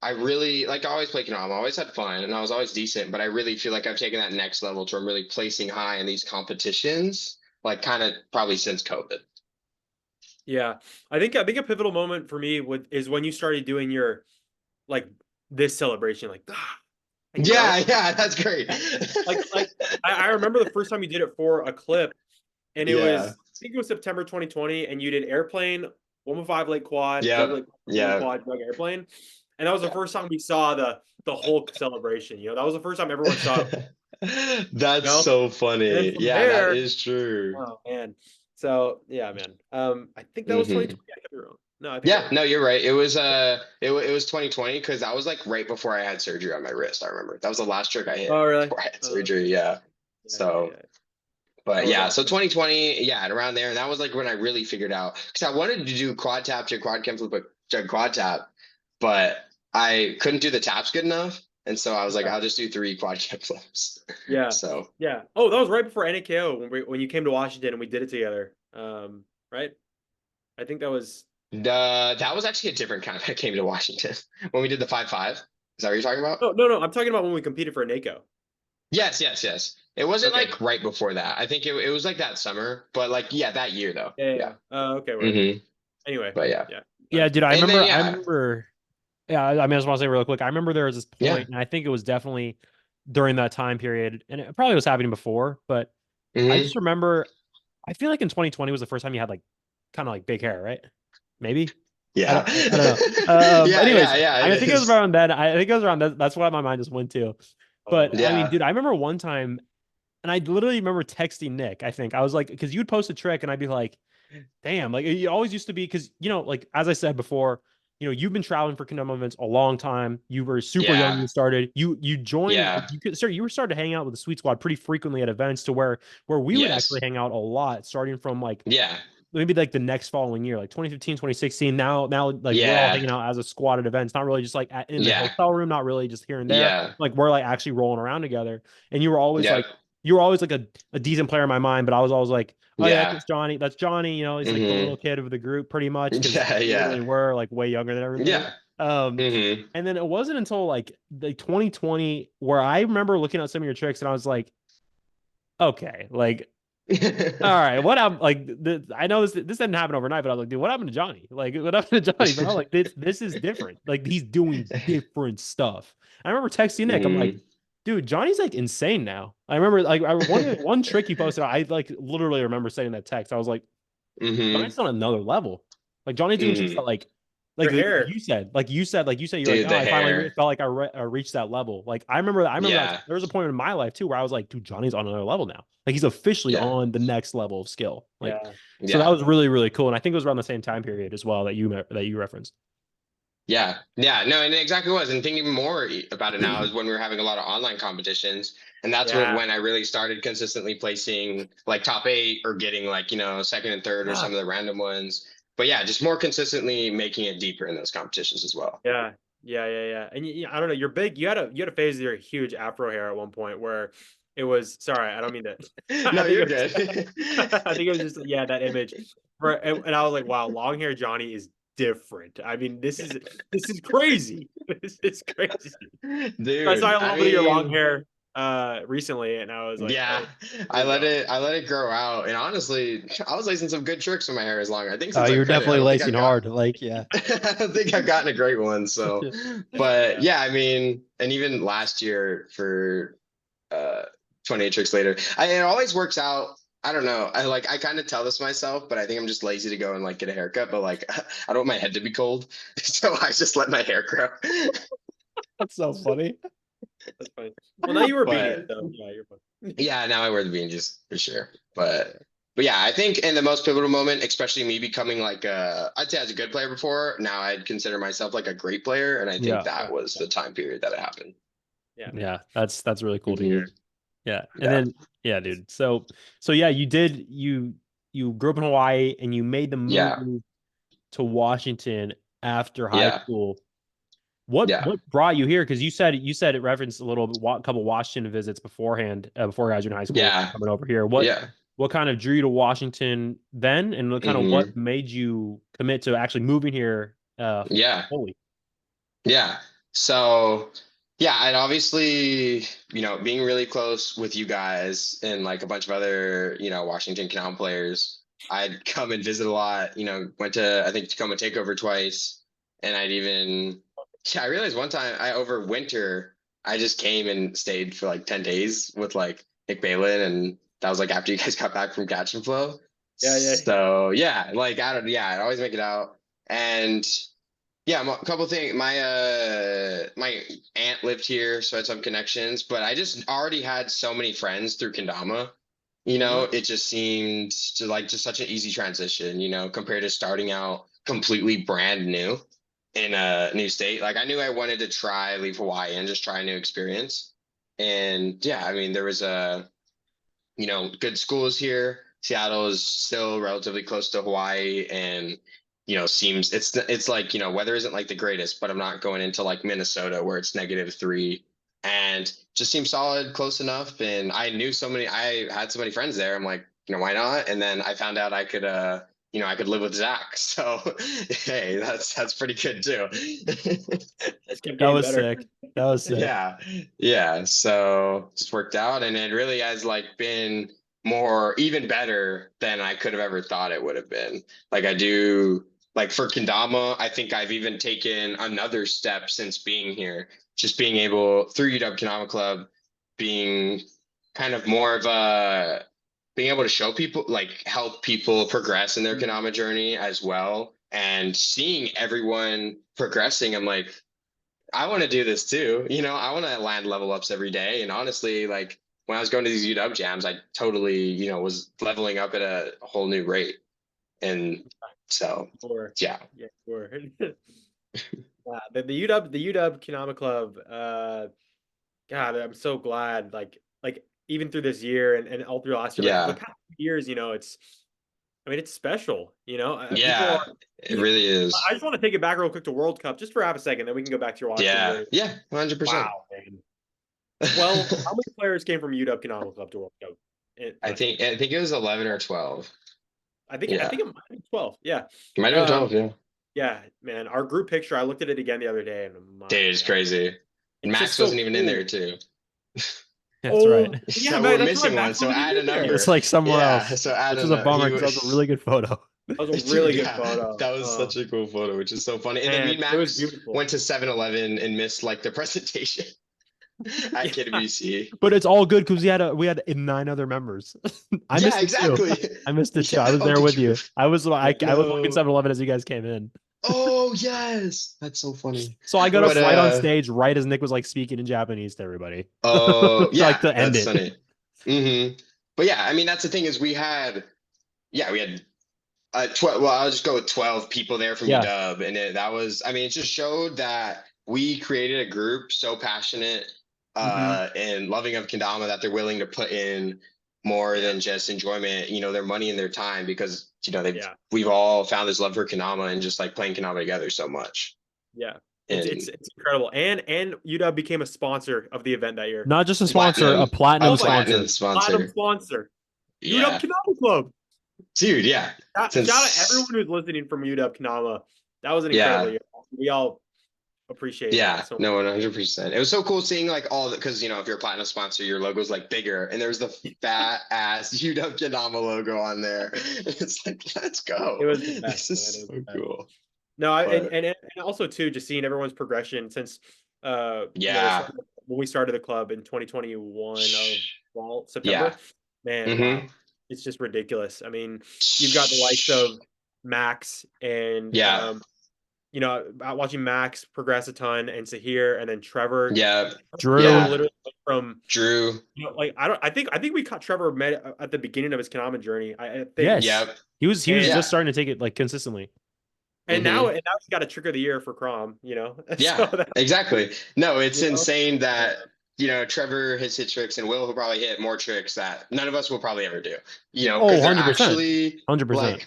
I really like I always play Konami, I always had fun and I was always decent, but I really feel like I've taken that next level to I'm really placing high in these competitions, like kind of probably since COVID. Yeah. I think a pivotal moment for me is when you started doing your like this celebration, like, like you know, Yeah, yeah, that's great. I remember the first time you did it for a clip, and it Yeah. was I think it was September 2020, and you did airplane, 115 lake quad, drug Yep. lake, blue Yeah. quad, drug airplane, and that was the Yeah. first time we saw the Hulk celebration. You know, that was the first time everyone saw it. You That's know, so and then funny. from Yeah, that there, is true. oh man, so yeah, man. I think that was Hmm. 2020. I could be wrong. No, I think that Yeah, was. no, you're right. It was it was 2020 because that was like right before I had surgery on my wrist. I remember that was the last trick I hit Oh really? before I had Okay. surgery. Yeah. Yeah, yeah, So, yeah. That but was yeah, so awesome. 2020, yeah, and around there, and that was like when I really figured out because I wanted to do quad tap to quad cam flip, to quad tap, but I couldn't do the taps good enough, and so I was like, Yeah. I'll just do 3 quad cam flips. Yeah. So, Yeah. Oh, that was right before NAKO when you came to Washington and we did it together. Right? I think that was that was actually a different kind that came to Washington when we did the 5-5. Is that what you're talking about? no. I'm talking about when we competed for NAKO. Yes, yes, yes. It wasn't Okay. like right before that. I think it was like that summer, but like yeah, that year though. Yeah. Yeah. Yeah. Okay. Word. Hmm. Anyway. But yeah. Yeah. Yeah, Times. dude, I And remember. then I yeah, remember. Yeah, I mean, I just want to say real quick. I remember there was this yeah. point, and I think it was definitely during that time period, and it probably was happening before, but I Hmm. just remember. I feel like in 2020 was the first time you had like kind of like big hair, right? Maybe. Yeah. I don't know. Yeah, Anyways, yeah, yeah, I it think it was is. around then. I think it was around that. That's why my mind just went to. I love But that. I mean, Yeah. dude, I remember one time, and I literally remember texting Nick. I think I was like, because you'd post a trick, and I'd be like, "Damn!" Like it always used to be, because like as I said before, you've been traveling for Kendama events a long time. You were super young when Yeah. you started. You joined. Yeah. You could start. You were starting to hang out with the Sweet Squad pretty frequently at events, to where we would actually Yes. hang out a lot, starting from like Yeah. maybe like the next following year, like 2015, 2016. Now like we're all Yeah. hanging out as a squad at events, not really just like in the Yeah. hotel room, not really just here and there. Yeah. Like we're like actually rolling around together. And Yep. you were always like a decent player in my mind, but I was always like, oh yeah, Yeah. that's Johnny. That's Johnny. He's like the Hmm. little kid of the group pretty much, because Yeah. we Yeah. literally were like way younger than everybody. Yeah. Um, Hmm. and then it wasn't until like the 2020 where I remember looking at some of your tricks and I was like, okay, like all right, what I'm like, I know this didn't happen overnight, but I was like, dude, what happened to Johnny? Like, what happened to Johnny, bro? Like, this is different. Like, he's doing different stuff. I remember texting Nick. I'm like, Hmm. dude, Johnny's like insane now. I remember like one trick he posted. I like literally remember saying that text. I was like, Hmm. Johnny's on another level. Like Johnny's doing tricks that Hmm. Your hair. you're like, Dude, oh, the I finally hair. felt like I reached that level. Like I remember that Yeah. there was a point in my life too where I was like, dude, Johnny's on another level now. Like he's officially Yeah. on the next level of skill. Like, Yeah. so that Yeah. was really, really cool. And I think it was around the same time period as well that you referenced. Yeah, yeah, no, and it exactly was. And thinking even more about it now is when we were having a lot of online competitions, and that's Yeah. when I really started consistently placing like top 8 or getting like second and third or Yeah. some of the random ones. But yeah, just more consistently making it deeper in those competitions as well. Yeah. Yeah. And I don't know. You're big. You had a phase of your huge afro hair at one point where it was. Sorry, I don't mean to. I No, think you're it was. good. I think it was just that image. And I was like, wow, long hair Johnny is different. I mean, this is crazy. This is crazy. I Dude, saw a I little bit of your long mean, hair. recently, and I was like, Yeah, oh, I let go. it grow out, and honestly, I was lacing some good tricks when my hair is long. I think Oh, since I you're cut it, I definitely don't think lacing I've got. hard. Like, yeah. I don't think I've gotten a great one. So, but Yeah. yeah, I mean, and even last year for 28 tricks later, it always works out. I don't know. I kind of tell this myself, but I think I'm just lazy to go and like get a haircut. But like, I don't want my head to be cold, so I just let my hair grow. That's so funny. That's funny. Well, now you were obedient, But so yeah, you're fine. yeah, now I wear the beanies for sure. But yeah, I think in the most pivotal moment, especially me becoming like I'd say I was a good player before. Now I'd consider myself like a great player, and I think Yeah. that was the time period that it happened. Yeah, that's really cool to Mhm. hear. Yeah. And Yeah. then yeah, dude. So yeah, you grew up in Hawaii and you made the Yeah. move to Washington after high Yeah. school. What Yeah. brought you here? Because you said it referenced a little couple Washington visits beforehand, before you guys were in high school Yeah. coming over here. Yeah. What kind of drew you to Washington then, and what kind of Hmm. what made you commit to actually moving here? Yeah. Fully. Yeah. So, yeah, I'd obviously, being really close with you guys and like a bunch of other, Washington Canal players, I'd come and visit a lot, went to, I think, Tacoma Takeover twice. And I realized one time over winter, I just came and stayed for like 10 days with like Nick Balin. And that was like after you guys got back from Catch and Flow. Yeah. So, yeah, like, I'd always make it out. And yeah, a couple things. My aunt lived here, so I had some connections, but I just already had so many friends through Kendama. It just seemed to like just such an easy transition, compared to starting out completely brand new in a new state. Like I knew I wanted to leave Hawaii and just try a new experience. And yeah, I mean, there was good schools here. Seattle is still relatively close to Hawaii, and seems it's like weather isn't like the greatest, but I'm not going into like Minnesota where it's -3, and just seems solid, close enough. And I had so many friends there. I'm like, why not? And then I found out I could I could live with Zach. So hey, that's pretty good too. Just kept That getting was better. sick. That was sick. Yeah. So just worked out, and it really has like been even better than I could have ever thought it would have been. Like I do, like for Kendama, I think I've even taken another step since being here. Just being able through UWkendamaclub, being kind of more of a being able to show people, like help people progress in their Kendama journey as well, and seeing everyone progressing. I'm like, I want to do this too. I want to land level ups every day. And honestly, like when I was going to these UW jams, I totally, was leveling up at a whole new rate. And so, Sure. yeah. Yeah, sure. The UW Kendama Club. God, I'm so glad. Like even through this year and all through last year, like the Yeah. past years, I mean, it's special. People Yeah. are. It really I is. just want to take it back real quick to World Cup, just for half a second, then we can go back to your Washington Yeah. journey. Yeah. 100%. Wow, man. 12. How many players came from UW Kendama Club to World Cup I last year? think it was 11 or 12. I think Yeah. it might be 12. Yeah. It might have been Um, 12. Yeah. yeah, man. Our group picture, I looked at it again the other day, and my Dude, it's God, crazy. it's just Max so wasn't even in there cool. too. That's right. Oh, yeah, So man. we're That's right. missing one. Max So wasn't add even a in there. It's number. like somewhere Yeah. else. So add Which a is a number. bummer because that was a really good photo. That was a Dude, really good yeah, photo. that was such a cool photo, which is so funny. And then me Man, and it was Max beautiful. went to 7-Eleven and missed like the presentation at Yeah. KWC. But it's all good because we had 9 other members. I Yeah, missed it too. exactly. I missed it too. I Yeah. was Oh, there did with you? you. I was working No. 7-Eleven as you guys came in. Oh, yes. That's so funny. So I got up But right on stage, right as Nick was like speaking in Japanese to everybody. oh, Like yeah, to end that's it. funny. But yeah, I mean that's the thing is we had 12, well, I'll just go with 12 people there from Yeah. UW. And that was, I mean, it just showed that we created a group so passionate and loving of Kendama that they're willing to put in more than just enjoyment, their money and their time, because, we've all found this love for Kendama and just like playing Kendama together so much. Yeah. And It's incredible. And UW became a sponsor of the event that year. Not just a sponsor, a platinum Oh my sponsor. Platinum sponsor. sponsor. UW Yeah. Kendama Club. Dude, yeah. Shout out everyone who's listening from UW Kendama. That was an incredible Yeah. year. We all appreciate Yeah, that so no, 100%. It was so cool seeing like all the, because if you're a platinum sponsor, your logo's like bigger, and there's the fat ass UWkendama logo on there. It's like, let's go. It was the best, This man. It is was so the best. cool. No, But and also too, just seeing everyone's progression since yeah, when we started the club in 2021 of fall yeah, September, man, hmm wow, it's just ridiculous. I mean, you've got the likes of Max and yeah, watching Max progress a ton, and Sahir, and then Trevor. yeah, Trevor Drew. yeah. literally went from Drew, like I think we caught Trevor at the beginning of his Kendama journey. I think. Yes. yep, He was And just yeah, starting to take it like consistently. hmm now he's got a trick of the year for Crom, So yeah, exactly. No, it's you know, insane that Trevor has hit tricks, and Will probably hit more tricks that none of us will probably ever do. Oh, Because they're 100%. actually 100%. like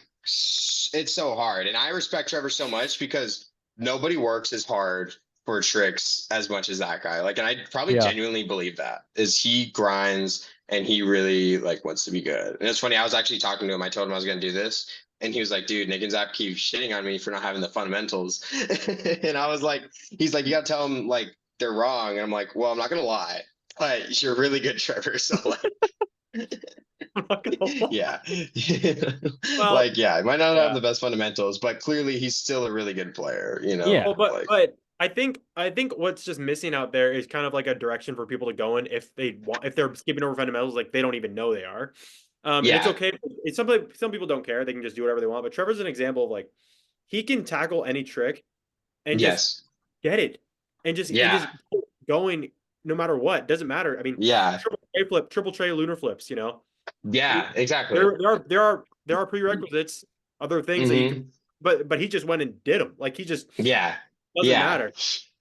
it's so hard, and I respect Trevor so much because nobody works as hard for tricks as much as that guy. Like, and I probably Yeah. genuinely believe that is he grinds and he really like wants to be good. And it's funny, I was actually talking to him. I told him I was going to do this, and he was like, dude, Nick and Zap keep shitting on me for not having the fundamentals. And I was like, he's like, you gotta tell them like they're wrong. And I'm like, well, I'm not gonna lie, but you're really good, Trevor. So like, I'm not gonna lie. yeah, Well, like yeah, he might not have yeah. the best fundamentals, but clearly he's still a really good player. Yeah. Well, Like but I think what's just missing out there is kind of like a direction for people to go in if they're skipping over fundamentals, like they don't even know they are. And it's yeah, okay. It's something some people don't care. They can just do whatever they want. But Trevor's an example of like he can tackle any trick and just yes, get it and yeah, just keep going no matter what. Doesn't matter. I mean, yeah, triple tray flip, triple tray lunar flips. yeah, exactly. There are prerequisites, other things that you can. Hmm. But he just went and did them. Like he just Yeah, doesn't yeah. matter.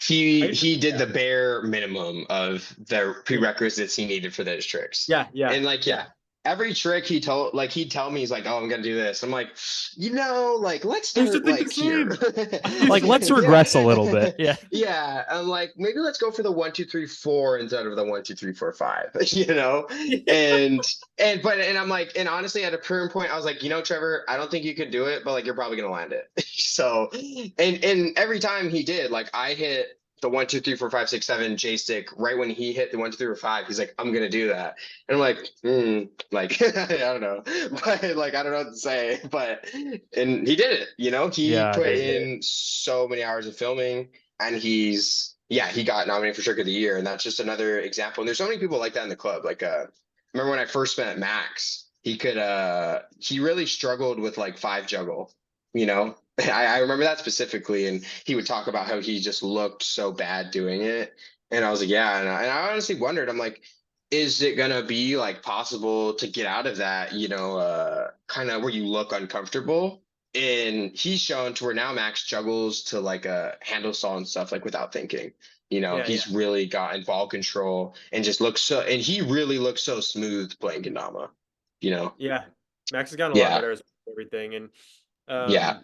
He I just, he did yeah, the bare minimum of the yeah, prerequisites he needed for those tricks. yeah, yeah, And like, yeah. yeah, every trick he'd tell me, he's like, oh, I'm gonna do this. I'm like, like let's I used to start think the like here. same. I used Like, to let's think, regress a little bit. Yeah. Yeah. I'm like, maybe let's go for the 1, 2, 3, 4 instead of the 1, 2, 3, 4, 5, yeah, and and I'm like, and honestly, at a current point, I was like, Trevor, I don't think you could do it, but like you're probably gonna land it. So, and every time he did, like I hit the 1, 2, 3, 4, 5, 6, 7 J stick right when he hit the 1, 2, 3, or 5. He's like, I'm gonna do that, and I'm like, like I don't know, but like I don't know what to say, but and he did it. He Yeah, put he dude. did. in so many hours of filming, and he got nominated for Trick of the Year, and that's just another example. And there's so many people like that in the club. Like, remember when I first met Max? He really struggled with like 5 juggle. You know, I remember that specifically, and he would talk about how he just looked so bad doing it. And I was like, yeah, and I honestly wondered. I'm like, is it gonna be like possible to get out of that? Kind of where you look uncomfortable. And he's shown to where now Max juggles to like a handle saw and stuff like without thinking. Yeah, yeah, He's really gotten ball control and just looks so, and he really looks so smooth playing Kendama. You know, yeah. Max has gotten a lot yeah, better as everything, and yeah,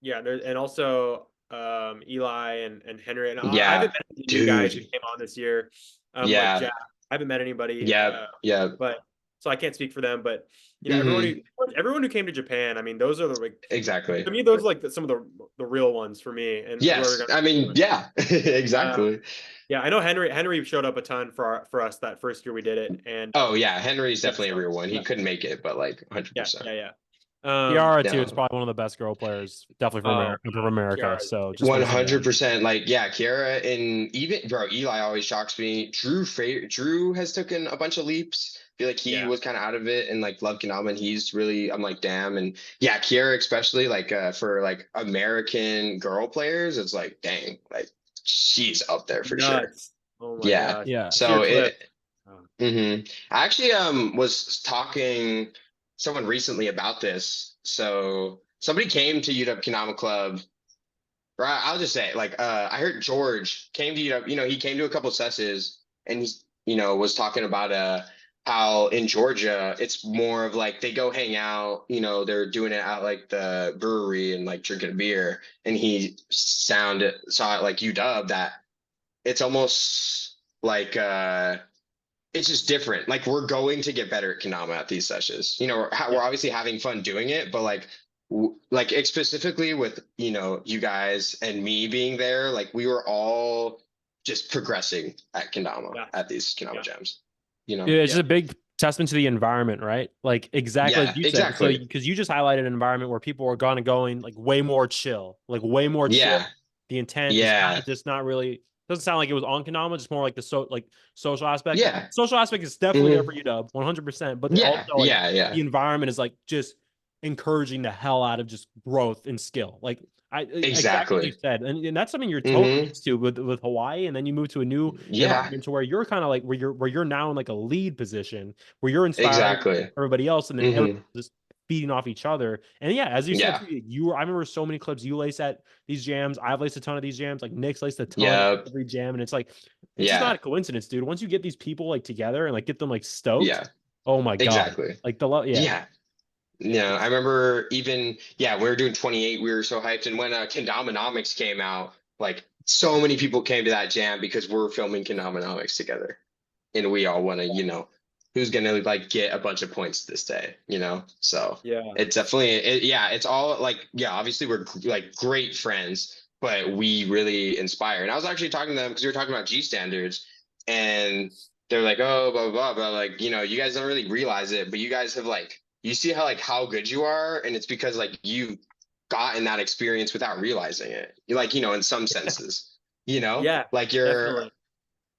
yeah, and also Eli and Henry, and I haven't yeah, met any new guys who dude, came on this year, like yeah, Jack. I haven't met anybody, yeah, yeah, but so I can't speak for them. But hmm everyone who came to Japan, I mean, those are the like exactly. to me, those are like some of the real ones for me, and who are Yes, gonna. I mean, yeah, exactly. Yeah, I know Henry showed up a ton for us that first year we did it, and Oh yeah, Henry's good definitely a stuff. real one. He couldn't make it, but like Yeah, 100%. yeah, yeah. Kiara too is No. probably one of the best girl players, definitely Oh, from America. Kiara, So just want to say that. 100%. Like, yeah, Kiara, and even bro, Eli always shocks me. Drew has taken a bunch of leaps. I feel like he yeah, was kind of out of it, and like love Kendama, and he's really, I'm like, damn. And yeah, Kiara, especially like for like American girl players, it's like, dang, like she's up there for sure. nuts. Oh my Yeah. gosh, Yeah. see her So clip. Oh, I actually was talking someone recently about this. So somebody came to UWkendama Club. Or I'll just say, like, I heard George came to UW. He came to a couple sessions, and he's was talking about how in Georgia it's more of like they go hang out. They're doing it at like the brewery and like drinking a beer. And he saw it like UW that it's almost like it's just different. Like we're going to get better at Kendama at these sessions. We're yeah, obviously having fun doing it, but like like specifically with, you guys and me being there, like we were all just progressing at Kendama, Yeah. at these Kendama Yeah. jams, Yeah, it's just a big testament to the environment, right? Like exactly like Yeah, you said. So exactly. because you just highlighted an environment where people are going like way more chill, like way more chill. Yeah, The intent is kind yeah, of just not really doesn't sound like it was on Kendama, just more like the social aspect. yeah, Social aspect is definitely there for UW, 100%. But yeah, also like yeah, yeah, the environment is like just encouraging the hell out of just growth and skill. Like exactly what you exactly. said, and that's something you're totally Hmm. used to with Hawaii, and then you move to a new Yeah, environment to where you're kind of like where you're now in like a lead position where you're inspiring exactly. everybody else, and then Hmm. everyone's just feeding off each other. And yeah, as you said, Yeah, too, I remember so many clips you lace at these jams. I've laced a ton of these jams. Like Nick's laced a ton yeah, every jam, and it's like it's just not yeah, a coincidence, dude. Once you get these people like together and like get them like stoked, yeah, oh my god, exactly. like the love, yeah. Yeah. Yeah, I remember even, yeah, we were doing 28, we were so hyped. And when Kendamanomics came out, like so many people came to that jam because we're filming Kendamanomics together. And we all want to, who's gonna like get a bunch of points this day, So Yeah. it's definitely yeah, it's all like, yeah, obviously we're like great friends, but we really inspire. And I was actually talking to them because we were talking about G standards, and they're like, oh, blah blah blah, but like, you guys don't really realize it, but you guys have like, you see how like how good you are, and it's because like you've gotten that experience without realizing it. You like, in some senses, Yeah. like you're Definitely.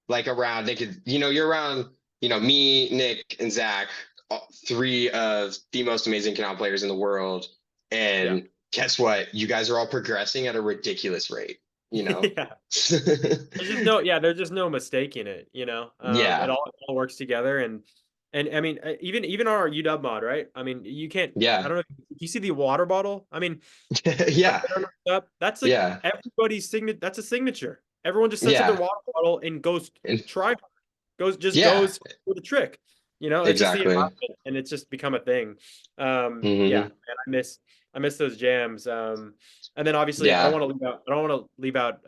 like around, they could, you're around, me, Nick, and Zach, three of the most amazing Kendama players in the world. Yeah. And guess what? You guys are all progressing at a ridiculous rate, Yeah. There's just no mistaking it, it Yeah. all works together. And I mean, even our UW mod, right? I mean, you can't, I Yeah. don't know if you see the water bottle. I mean, Yeah. that's like Yeah. everybody's signature. That's a signature. Everyone just sets up their Yeah. water bottle and goes And try, yeah, goes with the trick. It's just the exactly. environment, and it's just become a thing. Yeah, Hmm. man, I miss those jams. And then obviously I don't Yeah. want to leave out. I don't want to leave out.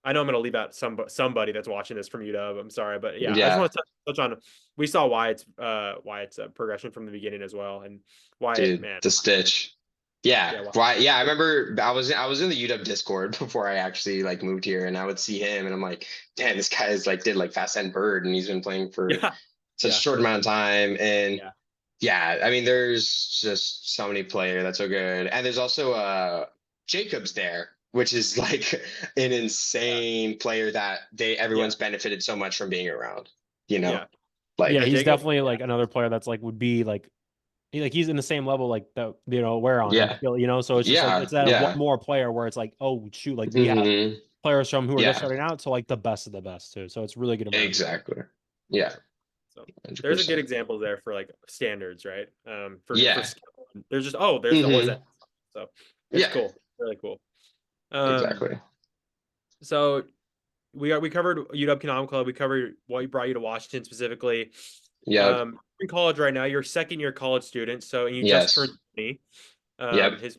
I know I'm going to leave out somebody that's watching this from UW. I'm sorry, but yeah, I just Yeah. want to touch on. We saw why it's a progression from the beginning as well, and why Dude, man. the stitch. Yeah. Yeah, Why? Yeah, I remember I was in the UW Discord before I actually like moved here, and I would see him and I'm like, damn, this guy is like did like Fast and Bird, and he's been playing for yeah, such a yeah, short amount of time. And yeah, yeah, I mean, there's just so many players that's so good. And there's also Jacobs there, which is like an insane player that yeah, everyone's benefited so much from being around, you know? yeah, Yeah, Like, yeah. he's Jacob. definitely Yeah, like another player that's like would be like he's in the same level like that we're on and yeah. still, so it's just like Yeah. it's that one Yeah. more player where it's like, oh shoot, like we have Hmm. players from who are just Yeah. starting out to like the best of the best too. So it's really good environment. Exactly. Yeah. so there's a good 100%. example there for like standards, right? For Yeah. skill. There's just there's always Hmm. that. So it's Yeah. cool, really cool. Um, Exactly. so we covered UW Club. We covered what brought you to Washington specifically. Yep. You're in college right now. You're a second year college student, so and you just turned Yes. 20. Yep. His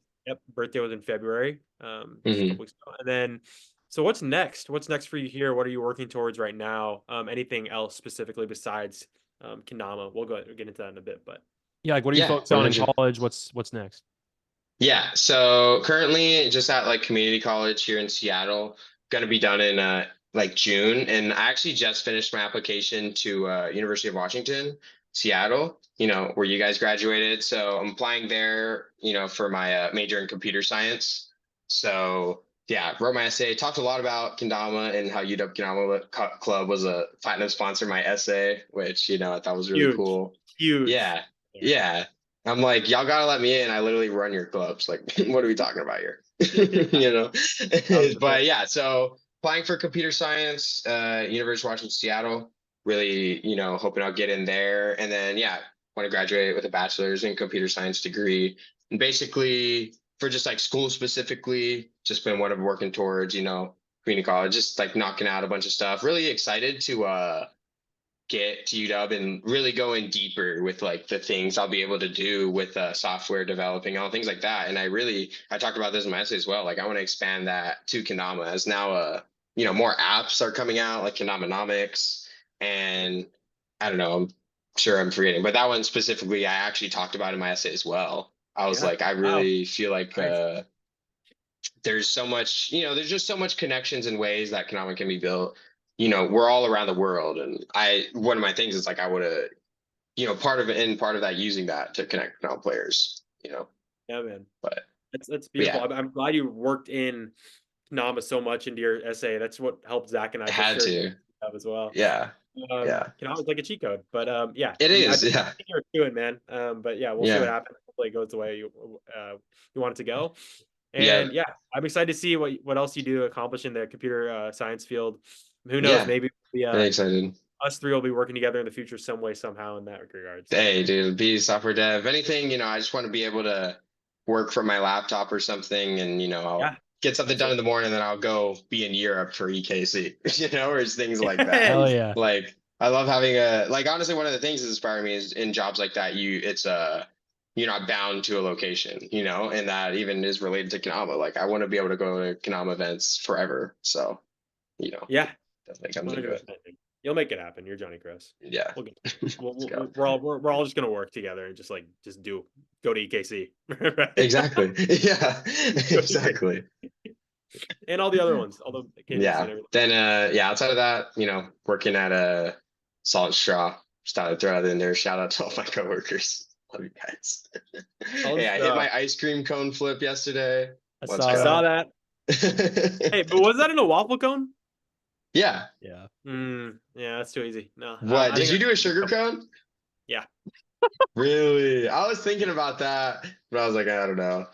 birthday was in February, just a Hmm. couple weeks ago. And then, so what's next? What's next for you here? What are you working towards right now? Anything else specifically besides Kendama? We'll get into that in a bit, but Yeah, like what are you Yeah. focused on in 100. college? What's next? Yeah, so currently just at like community college here in Seattle, gonna be done in like June, and I actually just finished my application to University of Washington, Seattle, where you guys graduated. So I'm applying there, for my major in computer science. So yeah, wrote my essay, talked a lot about Kendama and how UW Club was a platinum sponsor of my essay, which I thought was really huge, cool. huge. Yeah, yeah. I'm like, y'all gotta let me in. I literally run your clubs. Like, what are we talking about here? Yeah, You know? 100%. But yeah, so applying for computer science, University of Washington, Seattle, really, hoping I'll get in there. And then yeah, want to graduate with a bachelor's in computer science degree. And basically for just like school specifically, just been what I'm working towards, community college, just like knocking out a bunch of stuff. Really excited to get to UW and really go in deeper with like the things I'll be able to do with software developing, all things like that. And I talked about this in my essay as well. Like I want to expand that to Kendama as now, more apps are coming out like Kendamanomics, and I don't know, I'm sure I'm forgetting, but that one specifically, I actually talked about in my essay as well. I was Yeah. like, I Wow. really feel like Nice. there's so much, there's just so much connections and ways that Kendama can be built. We're all around the world, and one of my things is like I would have, part of it and part of that using that to connect Kendama players. Yeah, man. But That's but beautiful. yeah, I'm glad you worked in Nama so much into your essay. That's what helped Zach and I I for had sure to. have as well. Yeah, yeah, Kanama's like a cheat code, but yeah, it I is. think Yeah, you're doing, man. But yeah, we'll see what yeah, happens. Hopefully, it goes the way you want it to go. yeah, And yeah, I'm excited to see what else you do accomplish in the computer science field. Who knows? yeah. Maybe Very excited. us three will be working together in the future some way somehow in that regard. So. Hey, dude, be software dev. Anything, I just want to be able to work from my laptop or something, and I'll Yeah, get something done in the absolutely. morning, and then I'll go be in Europe for EKC, or it's things like that. Hell yeah. Like I love having honestly, one of the things that's inspiring me is in jobs like that, you're not bound to a location, and that even is related to Kendama. Like I want to be able to go to Kendama events forever. So, Yeah, definitely comes into it. 100%. You'll make it happen. You're Johnny Kress. Yeah. We'll get. Let's go. We're all just gonna work together and just go to EKC. Right? Exactly. Yeah. Exactly. And all the other ones, all the KDC and Yeah. everything. Then outside of that, working at a Salt and Straw, just thought I'd throw that in there. Shout out to all my coworkers. Love you guys. Hey, I hit my ice cream cone flip yesterday. I Let's I go. saw that. Hey, but was that in a waffle cone? Yeah. Yeah. Yeah, that's too easy. No. What? I Did think you do a sugar cone? Yeah. Really? I was thinking about that, but I was like, I don't know.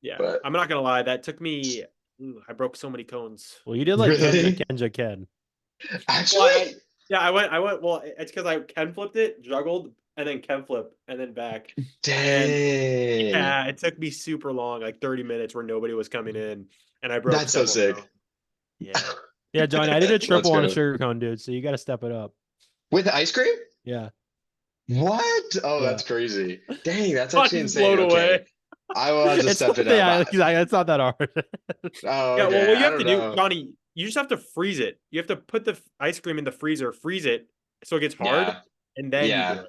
Yeah. But I'm not gonna lie. That took me. I broke so many cones. Well, you did like really? Kenja Ken. Actually? Well, yeah, I went. Well, it's because I Ken flipped it, juggled, and then Ken flip, and then back. And Dang. yeah, it took me super long, like 30 minutes, where nobody was coming in, and I broke That's so several sick. cones. Yeah. Yeah, Johnny, I did a Let's triple on a go. sugar cone, dude. So you got to step it up. With ice cream? Yeah. What? Oh, Yeah. that's crazy. Dang, that's Fucking actually insane. blown Okay. away. I will have to It's step not, it up. yeah, exactly. It's not that hard. Oh, Yeah, well, okay. what you I have to don't do, know. Johnny, you just have to freeze it. You have to put the ice cream in the freezer, freeze it so it gets hard, Yeah. and then you do Yeah. it.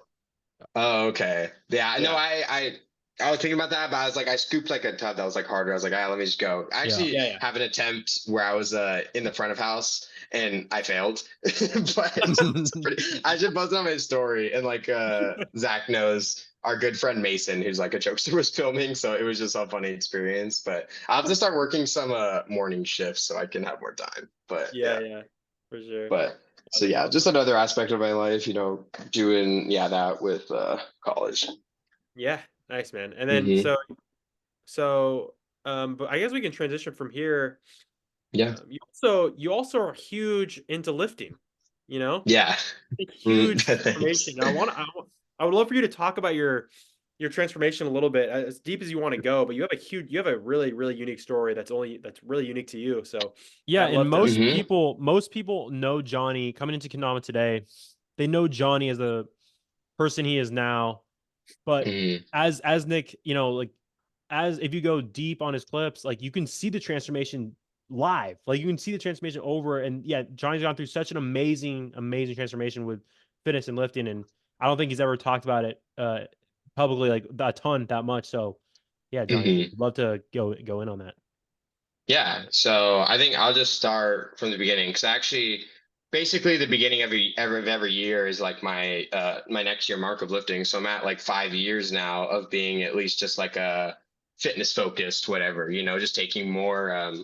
Oh, okay. Yeah. No, Yeah. I was thinking about that, but I was like, I scooped like a tub that was like harder. I was like, let me just go. I actually Yeah. have an attempt where I was in the front of house and I failed. But I should post it on my story. And like Zach knows our good friend Mason, who's like a jokester, was filming. So it was just a funny experience. But I'll have to start working some morning shifts so I can have more time. But Yeah, for sure. But so That'd be yeah, awesome. just another aspect of my life, doing that with college. Yeah, nice, man. And then Mhm. but I guess we can transition from here. Yeah. You also are huge into lifting, you know? Yeah. A huge Thanks. transformation. I would love for you to talk about your transformation a little bit, as deep as you want to go, but you have a really, really unique story that's really unique to you. So Yeah, I'd and love to. most people know Johnny coming into Kendama today. They know Johnny as the person he is now. But Mhm. as Nick, like as if you go deep on his clips, like you can see the transformation live. Like you can see the transformation over. And yeah, Johnny's gone through such an amazing transformation with fitness and lifting. And I don't think he's ever talked about it publicly like a ton that much. So yeah, Johnny, Mhm. I'd love to go in on that. Yeah. So I think I'll just start from the beginning, because actually, basically the beginning of every year is like my my next year mark of lifting. So I'm at like 5 years now of being at least just like a fitness focused, whatever, just taking more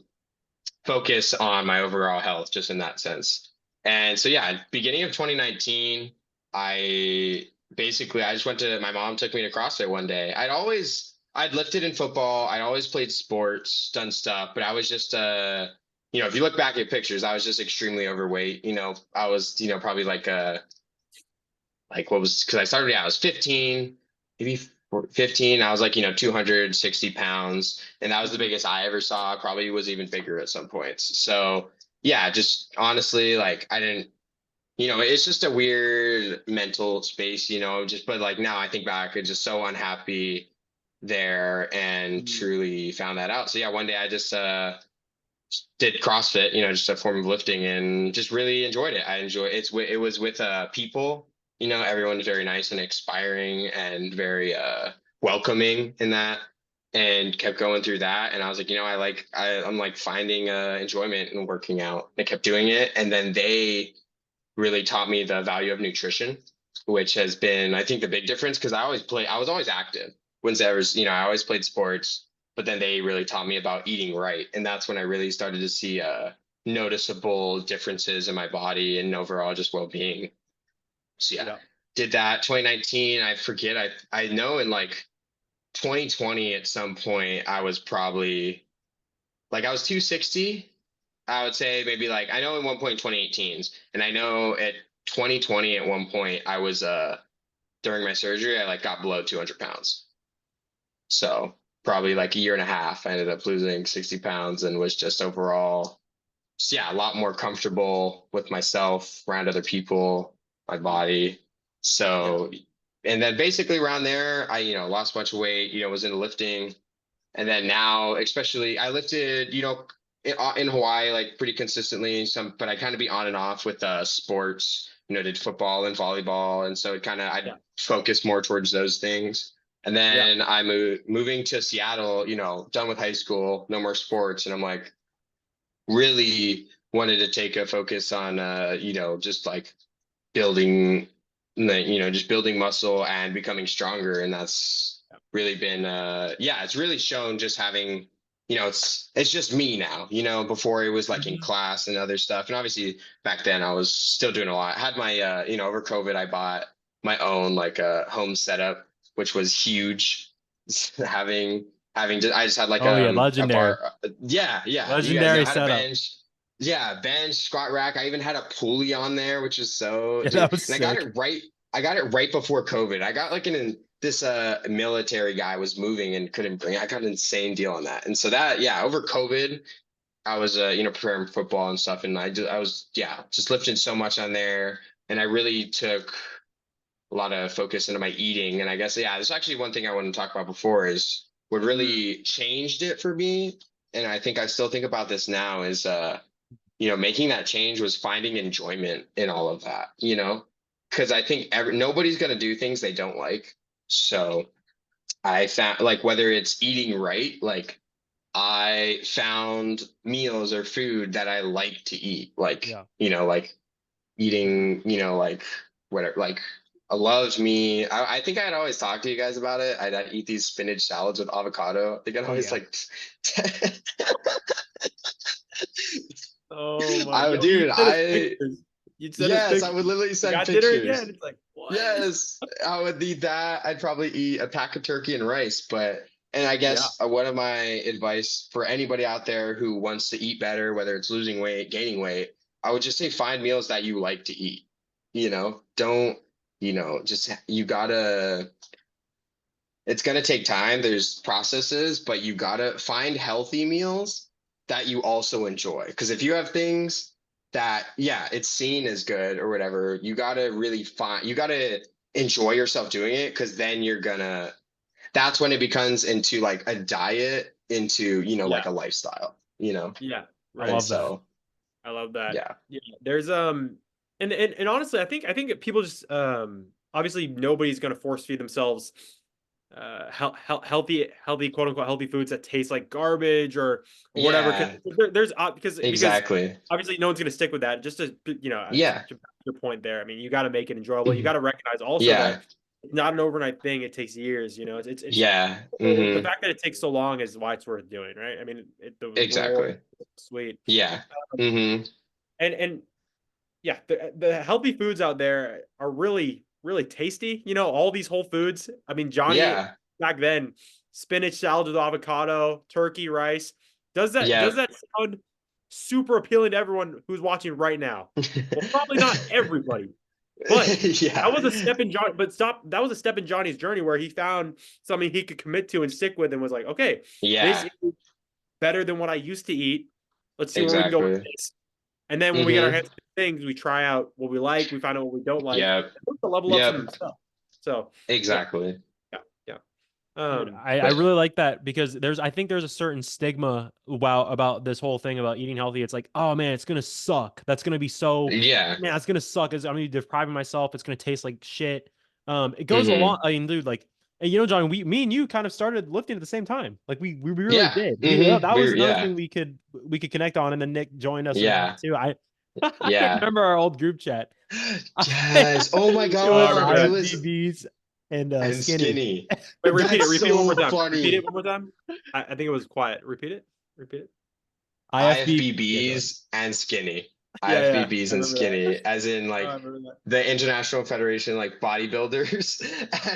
focus on my overall health, just in that sense. And so yeah, beginning of 2019, I I just my mom took me to CrossFit one day. I'd lifted in football, I'd always played sports, done stuff, but I was just if you look back at pictures, I was just extremely overweight. I was, probably like what was, because I started, I was 15, maybe 15. I was like, 260 pounds. And that was the biggest I ever saw. Probably was even bigger at some points. So yeah, just honestly, like I didn't, it's just a weird mental space, but like now I think back, it's just so unhappy there and truly found that out. So yeah, one day I just did CrossFit, just a form of lifting, and just really enjoyed it. It was with people, everyone was very nice and inspiring and very welcoming in that. and kept going through that. And I was like, I'm like finding enjoyment in working out. I kept doing it. And then they really taught me the value of nutrition, which has been, I think, the big difference. Cause I was always active. I always played sports, but then they really taught me about eating right. And that's when I really started to see noticeable differences in my body and overall just well-being. So yeah, did that 2019. I forget. I know in like 2020 at some point I was probably like, I was 260. I would say maybe like, I know at one point in 2018s, and I know at 2020 at one point I was during my surgery I like got below 200 pounds. So probably like a year and a half I ended up losing 60 pounds and was just overall a lot more comfortable with myself, around other people, my body. So and then basically around there I lost a bunch of weight, was into lifting. And then now, especially, I lifted, in Hawaii, like pretty consistently. But I kind of be on and off with sports. Did football and volleyball, and so I focus more towards those things. And then I moving to Seattle. Done with high school, no more sports, and I'm like, really wanted to take a focus on, just like building, just building muscle and becoming stronger, and that's really been it's really shown just having it's just me now. Before it was like in class and other stuff, and obviously back then I was still doing a lot. I had my over COVID I bought my own like a home setup, which was huge. having I just had like legendary. a bar. Yeah, you guys legendary know, had setup. a bench. Yeah, bench, squat rack. I even had a pulley on there, which is so that was and I got it right before COVID. I got like this military guy was moving and couldn't bring it. I got an insane deal on that. And so that, over COVID, I was preparing for football and stuff. And I was just lifting so much on there. And I really took a lot of focus into my eating. And I guess, there's actually one thing I want to talk about before is what really changed it for me. And I think I still think about this now is, making that change was finding enjoyment in all of that, because I think nobody's going to do things they don't like. So I found like whether it's eating right, like I found meals or food that I like to eat, like, like eating, like whatever, like I loved me. I think I'd always talk to you guys about it. I'd eat these spinach salads with avocado. I think I'd always like. Oh my God. Dude, yes, I would literally send got pictures. dinner again. It's like, what? Yes, I would eat that. I'd probably eat a pack of turkey and rice. And I guess one of my advice for anybody out there who wants to eat better, whether it's losing weight, gaining weight, I would just say find meals that you like to eat. Don't, it's going to take time. There's processes, but you got to find healthy meals that you also enjoy. Because if you have things that it's seen as good or whatever, you got to enjoy yourself doing it, because then that's when it becomes into like a diet, into like a lifestyle, right. I love that. Yeah. There's and honestly, I think people just obviously nobody's going to force feed themselves healthy quote unquote healthy foods that taste like garbage or whatever. There's because obviously no one's going to stick with that. Just to your point there. I mean, you got to make it enjoyable. You got to recognize also that it's not an overnight thing. It takes years. It's the fact that it takes so long is why it's worth doing, right? I mean, exactly. Sweet. And the healthy foods out there are really, really tasty. All these whole foods. I mean, Johnny back then, spinach salad with avocado, turkey, rice. Does that sound super appealing to everyone who's watching right now? Well, probably not everybody. But that was a step in that was a step in Johnny's journey where he found something he could commit to and stick with, and was like, okay, this is better than what I used to eat. Let's see where we can go with this. And then when we get our hands on things, we try out what we like, we find out what we don't like. To level up some stuff. So exactly. I really like that, because I think there's a certain stigma about this whole thing about eating healthy. It's like, oh man, it's gonna suck. That's gonna be so man, it's gonna suck. I'm gonna be depriving myself. It's gonna taste like shit. It goes along. I mean, dude, like And you know, John, me and you kind of started lifting at the same time. Like we really Yeah. did. That was We're another yeah. thing we could connect on. And then Nick joined us in Yeah. that too. I Yeah. remember our old group chat. Yes. Oh my It was I remember God. It that. was IFBBs and and skinny. skinny. Wait, repeat it. That's Repeat it one more so time. Repeat it funny. one more time. I think it was quiet. Repeat it. Repeat it. IFBB. IFBBs and skinny. Yeah. IFBBs I and remember that. skinny, as in Oh, like I remember that. the International Federation, like bodybuilders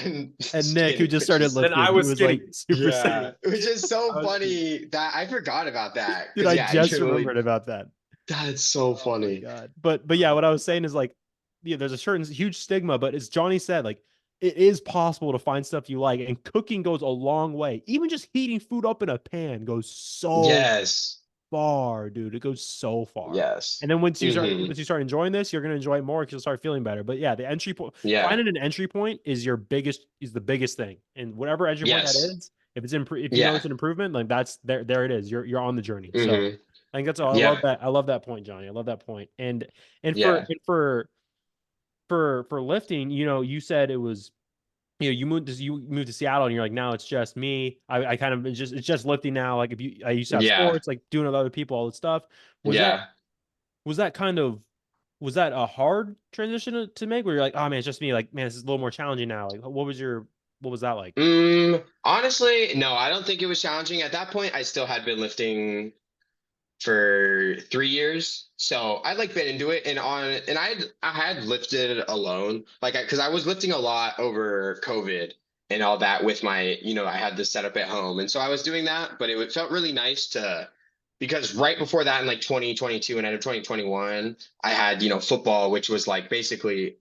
and And Nick, who skinny, just which started is Then I lifting, he was was skinny. like super yeah, skinny. which is so I was skinny. funny that I forgot about that. Dude, 'Cause, I yeah, just you really, remembered about that. that's so Oh my funny. God. But yeah, what I was saying is like, yeah, there's a certain huge stigma, but as Johnny said, like it is possible to find stuff you like, and cooking goes a long way. Even just heating food up in a pan goes so Yes, far, dude. It goes so far. yes. And then once you Hmm. start enjoying this, you're gonna enjoy it more because you'll start feeling better. But yeah, the entry point, Yeah, finding an entry point is the biggest thing. And whatever entry point that yes, is, if you yeah. notice an improvement, like that's there it is. You're on the journey. So Hmm. I think that's all. I love Yeah, that. I love that point, Johnny. I love that point. And for yeah, and for lifting, you know, you said it was, you know, you moved to Seattle and you're like, now it's just me. I kind of it's just lifting now. Like if you I used to have yeah, sports, like doing with other people, all this stuff. Was that yeah. was that kind of was that a hard transition to make where you're like, oh man, it's just me, like, man, this is a little more challenging now? Like what was that like? Honestly, no, I don't think it was challenging. At that point, I still had been lifting for 3 years. So I'd like been into it and I had lifted alone. Like because I was lifting a lot over COVID and all that with my, I had this setup at home. And so I was doing that, but felt really nice to because right before that in like 2022 and end of 2021, I had, football, which was like basically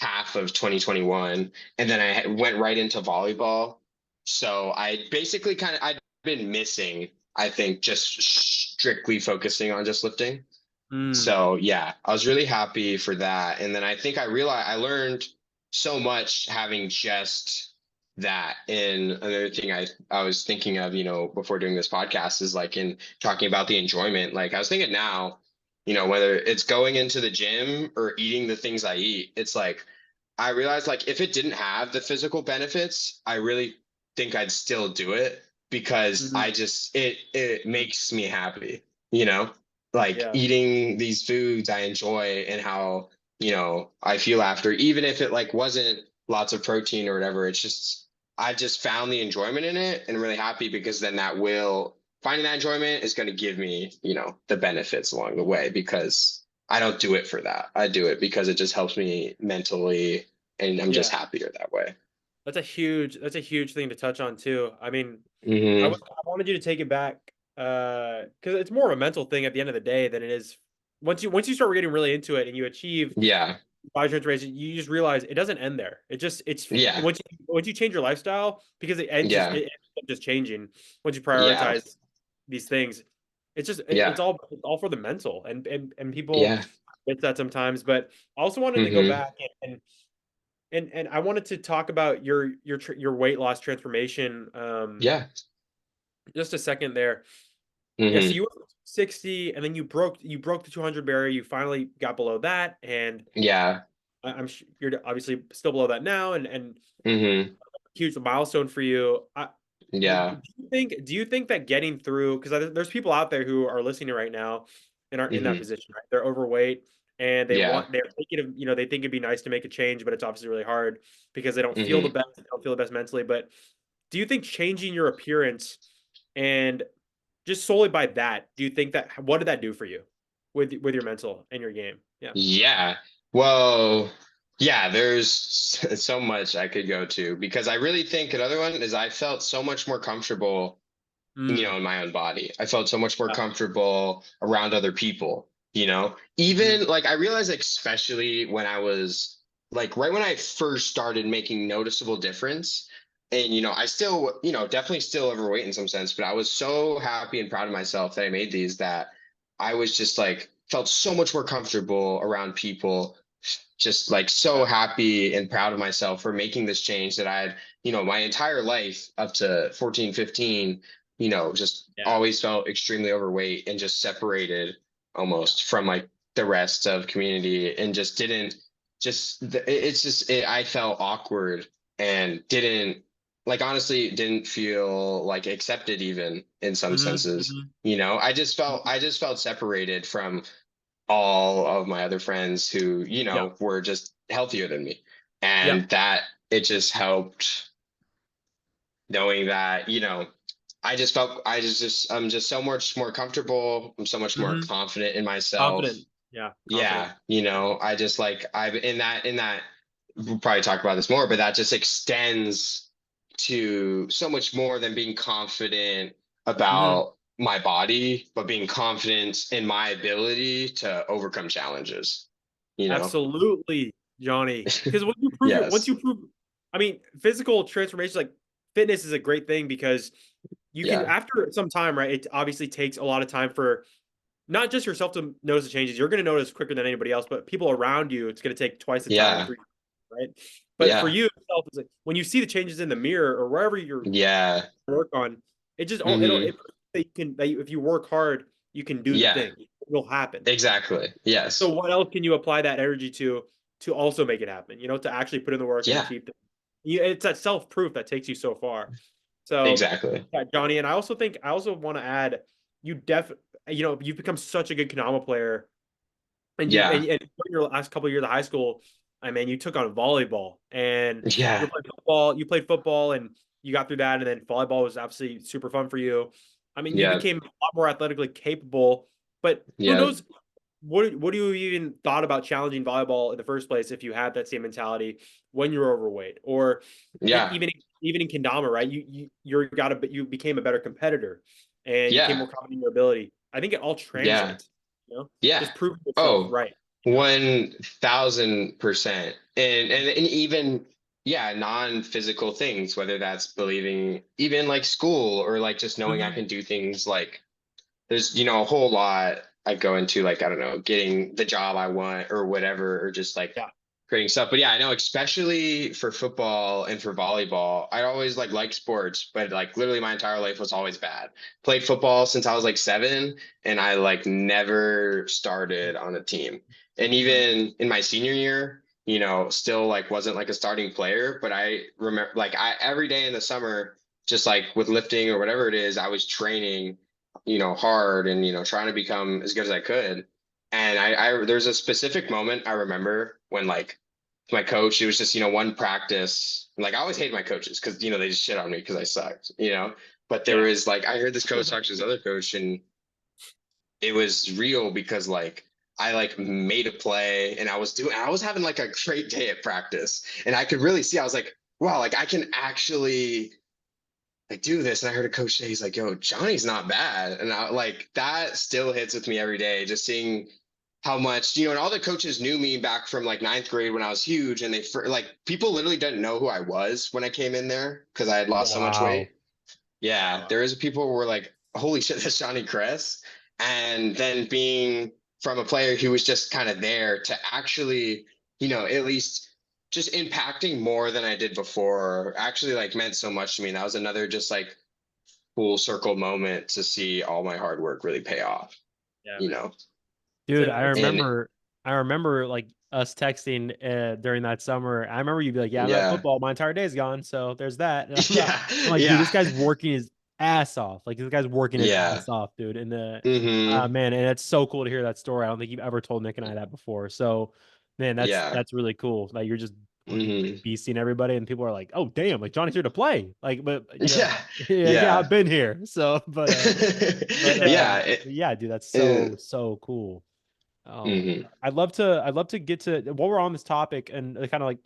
half of 2021. And then went right into volleyball. So I basically I'd been missing, I think, just strictly focusing on just lifting. Mm, So yeah, I was really happy for that. And then I think I realized I learned so much having just that. And another thing I was thinking of, before doing this podcast is like in talking about the enjoyment. Like I was thinking now, whether it's going into the gym or eating the things I eat, it's like I realized like if it didn't have the physical benefits, I really think I'd still do it because mm, it makes me happy, you know? Like Yeah. eating these foods I enjoy and how, I feel after, even if it like wasn't lots of protein or whatever, it's just I just found the enjoyment in it and really happy because then finding that enjoyment is going to give me, the benefits along the way because I don't do it for that. I do it because it just helps me mentally and I'm Yeah. just happier that way. That's a huge thing to touch on too. I mean, Hmm. I wanted you to take it back because it's more of a mental thing at the end of the day than it is once you start getting really into it and you achieve Yeah. body transformation, you just realize it doesn't end there. It's Yeah. once you change your lifestyle because Yeah. it ends up just changing once you Yeah. prioritize these things. It's just Yeah. it's all for the mental and people Yeah. get that sometimes. But I also wanted to go Hmm. back and I wanted to talk about your weight loss transformation. Yeah. Just a second there. Yeah, so Hmm. you were 60 and then you broke the 200 barrier. You finally got below that, and Yeah. I'm sure you're obviously still below that now, and Hmm. huge milestone for you. Yeah. Do you think that getting through because there's people out there who are listening right now and are in that Hmm. position, right? They're overweight and Yeah. they're thinking of they think it'd be nice to make a change, but it's obviously really hard because Hmm. they don't feel the best mentally. But do you think changing your appearance and just solely by that, do you think that what did that do for you with your mental and your game? Yeah. Yeah. Well, yeah, there's so much I could go to because I really think another one is I felt so much more comfortable, Mm, in my own body. I felt so much more yeah. comfortable around other people, Mhm. even like I realized, like, especially when I was like right when I first started making noticeable difference. And, I still, definitely still overweight in some sense, but I was so happy and proud of myself that I made these that I was just like, felt so much more comfortable around people, just like so Yeah. happy and proud of myself for making this change that I had, my entire life up to 14, 15, just Yeah. always felt extremely overweight and just separated Yeah. almost from like the rest of community and just didn't just it's just I felt awkward and didn't like honestly didn't feel like accepted even in some senses. You know, I just felt separated from all of my other friends who, you Yeah. know, were just healthier than me. Yeah. And that it just helped knowing that, you know, I'm just so much more comfortable. I'm so much more confident in myself. Confident. Yeah. Confident. Yeah, you know, I just like I've in that we'll probably talk about this more, but that just extends to so much more than being confident about my body, but being confident in my ability to overcome challenges, you know? Absolutely, Johnny. Because when you prove it, once Yes. you prove, I mean, physical transformation, like fitness is a great thing because you can, Yeah. after some time, right? It obviously takes a lot of time for not just yourself to notice the changes. You're going to notice quicker than anybody else, but people around you, it's going to take twice the time or Yeah. three, right? But for Yeah. you, itself, it's like when you see the changes in the mirror or wherever you're Yeah. work on, it just Hmm. it proves that you can if you work hard, you can do the Yeah. thing. It will happen. Exactly. So Yes. what else can you apply that energy to also make it happen? You know, to actually put in the work and Yeah. achieve it's that self proof that takes you so far. So Exactly. yeah, Johnny, and I also want to add, you you know, you've become such a good Kendama player, and Yeah. and in your last couple of years of high school, I mean, you took on volleyball and Yeah. you played football and you got through that, and then volleyball was absolutely super fun for you. I mean, you Yeah. became a lot more athletically capable, but who Yeah. knows what do you even thought about challenging volleyball in the first place if you had that same mentality when you're overweight or Yeah. even in kendama, right? You became a better competitor and you became Yeah. more confident in your ability. I think it all Yeah. translates, you know, Yeah. just proving yourself Oh, right, you know. 1000%. And even yeah, non-physical things, whether that's believing even like school or like just knowing I Mhm. can do things like there's, you know, a whole lot I go into like, I don't know, getting the job I want or whatever, or just like Yeah, creating stuff. But yeah, I know especially for football and for volleyball, I always like liked sports, but like literally my entire life was always bad. Played football since I was like 7 and I like never started on a team. And mhm. even in my senior year, you know, still like wasn't like a starting player, but I remember like I every day in the summer, just like with lifting or whatever it is, I was training, you know, hard and, you know, trying to become as good as I could. And there's a specific moment I remember when like my coach, it was just, you know, one practice. Like I always hated my coaches because, you know, they just shit on me because I sucked, you know. But there Yeah. was like I heard this coach talk to his other coach and it was real because like I like made a play and I was having like a great day at practice. And I could really see I was like, wow, like I can actually like do this. And I heard a coach say, he's like, yo, Johnny's not bad. And I like that still hits with me every day, just seeing how much, you know, and all the coaches knew me back from like ninth grade when I was huge. And like people literally didn't know who I was when I came in there because I had lost so much Wow. weight. Yeah. Wow. There is people who were like, holy shit, that's Johnny Kress. And then being from a player who was just kind of there to actually, you know, at least just impacting more than I did before actually like meant so much to me. And that was another just like full circle moment to see all my hard work really pay off, Yeah, you man. know? Dude, And I remember like us texting during that summer. I remember you'd be like, "Yeah, I'm at yeah, football. My entire day's gone." So there's that. And yeah, I'm like, dude, this yeah, guy's working his ass off. Like this guy's working his yeah. ass off, dude. And Hmm. man, and it's so cool to hear that story. I don't think you've ever told Nick and I that before. So, man, Yeah. that's really cool. Like you're just fucking Hmm. beasting everybody, and people are like, "Oh, damn! Like Johnny's here to play." Like, but you know, Yeah. yeah, I've Yeah. been here. So, Yeah. yeah, dude, that's And, so cool. mhm. I'd love to get to while we're on this topic and kind of like,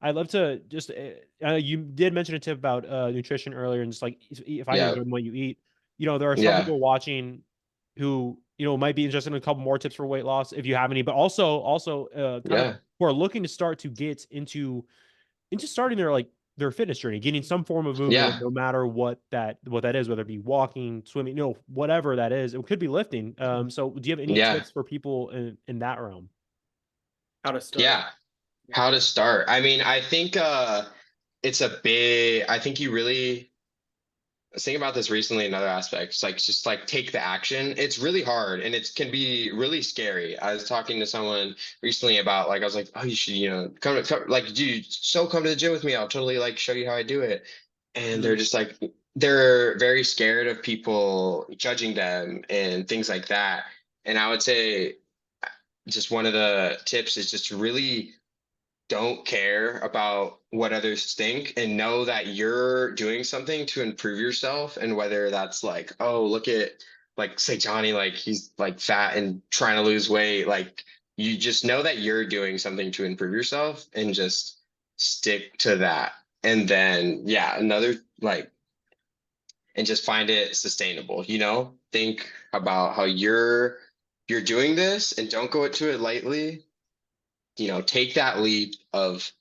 I'd love to just, you did mention a tip about nutrition earlier and just like finding Yeah. joy in what you eat. You know, there are some Yeah. people watching who, you know, might be interested in a couple more tips for weight loss if you have any, but also kind of Yeah. who are looking to start to get into starting their like their fitness journey, getting some form of movement, Yeah. no matter what that is, whether it be walking, swimming, you know, whatever that is. It could be lifting. So do you have any Yeah. tips for people in that realm? How to start. Yeah. How to start. I mean, I think it's a big I think you really I was thinking about this recently in other aspects, like just like take the action. It's really hard and it can be really scary. I was talking to someone recently about like I was like, oh, you should, you know, come like, dude, so come to the gym with me. I'll totally like show you how I do it. and they're just like, they're very scared of people judging them and things like that. And I would say just one of the tips is just really don't care about what others think and know that you're doing something to improve yourself. And whether that's like, oh, look at, like, say Johnny, like he's like fat and trying to lose weight, like you just know that you're doing something to improve yourself and just stick to that. And then yeah, another like, and just find it sustainable, think about how you're doing this and don't go to it lightly. Take that leap of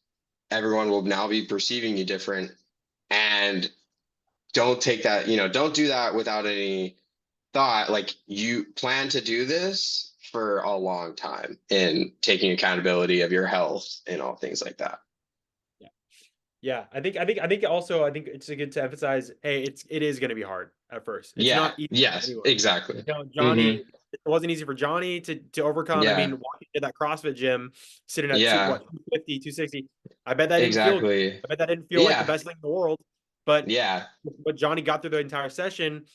everyone will now be perceiving you different, and don't take that, don't do that without any thought. Like, you plan to do this for a long time and taking accountability of your health and all things like that. Yeah, I think also it's good to emphasize, hey, it is going to be hard at first. It's Yeah. not easy Yes, anyway. exactly. Johnny, it wasn't easy for Johnny to overcome. Yeah. I mean, walking to that CrossFit gym, sitting at Yeah. 250, 260. I bet that didn't Exactly. feel. I bet that didn't feel like Yeah. the best thing in the world. But Yeah. Johnny got through the entire session,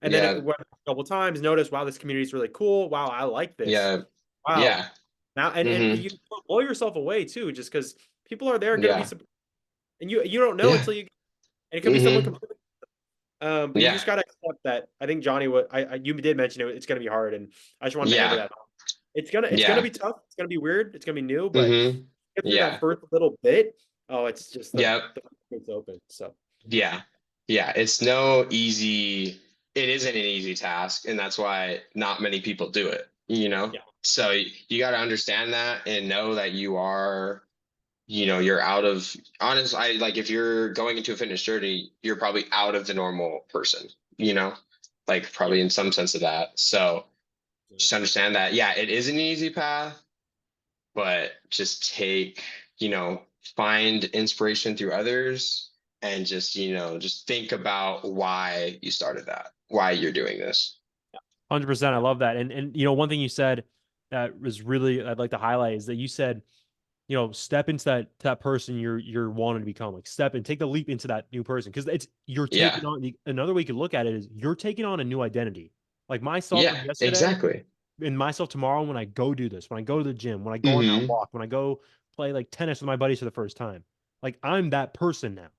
and Yeah. then it went a couple times. Noticed, wow, this community is really cool. Wow, I like this. Yeah. Wow. Yeah. Now and you blow yourself away too, just because people are there going to Yeah. be. And you don't know Yeah. until you, and it could be someone Mhm. completely. But you Yeah. just gotta accept that. I think Johnny, you did mention it, it's gonna be hard, and I just wanted to hammer Yeah. that home. It's gonna Yeah. be tough. It's gonna be weird. It's gonna be new, but Mhm. get through Yeah. that first little bit. Oh, it's just Yep. the it's open. So Yeah. Yeah. It's no easy, it isn't an easy task. And that's why not many people do it, yeah, So you got to understand that and know that you are, you're out of, honest. I like, if you're going into a fitness journey, you're probably out of the normal person, like yeah, probably in some sense of that. So just understand that, yeah, it is an easy path, but just find inspiration through others and just think about why you started that, why you're doing this. 100%. I love that. And one thing you said that was really I'd like to highlight is that you said, step into that person you're wanting to become. Like, step and take the leap into that new person, because you're taking Yeah. on another way you could look at it is you're taking on a new identity. Like myself Yeah, from yesterday exactly. and myself tomorrow when I go do this, when I go to the gym, when I go on that Hmm. walk, when I go play like tennis with my buddies for the first time. Like, I'm that person now,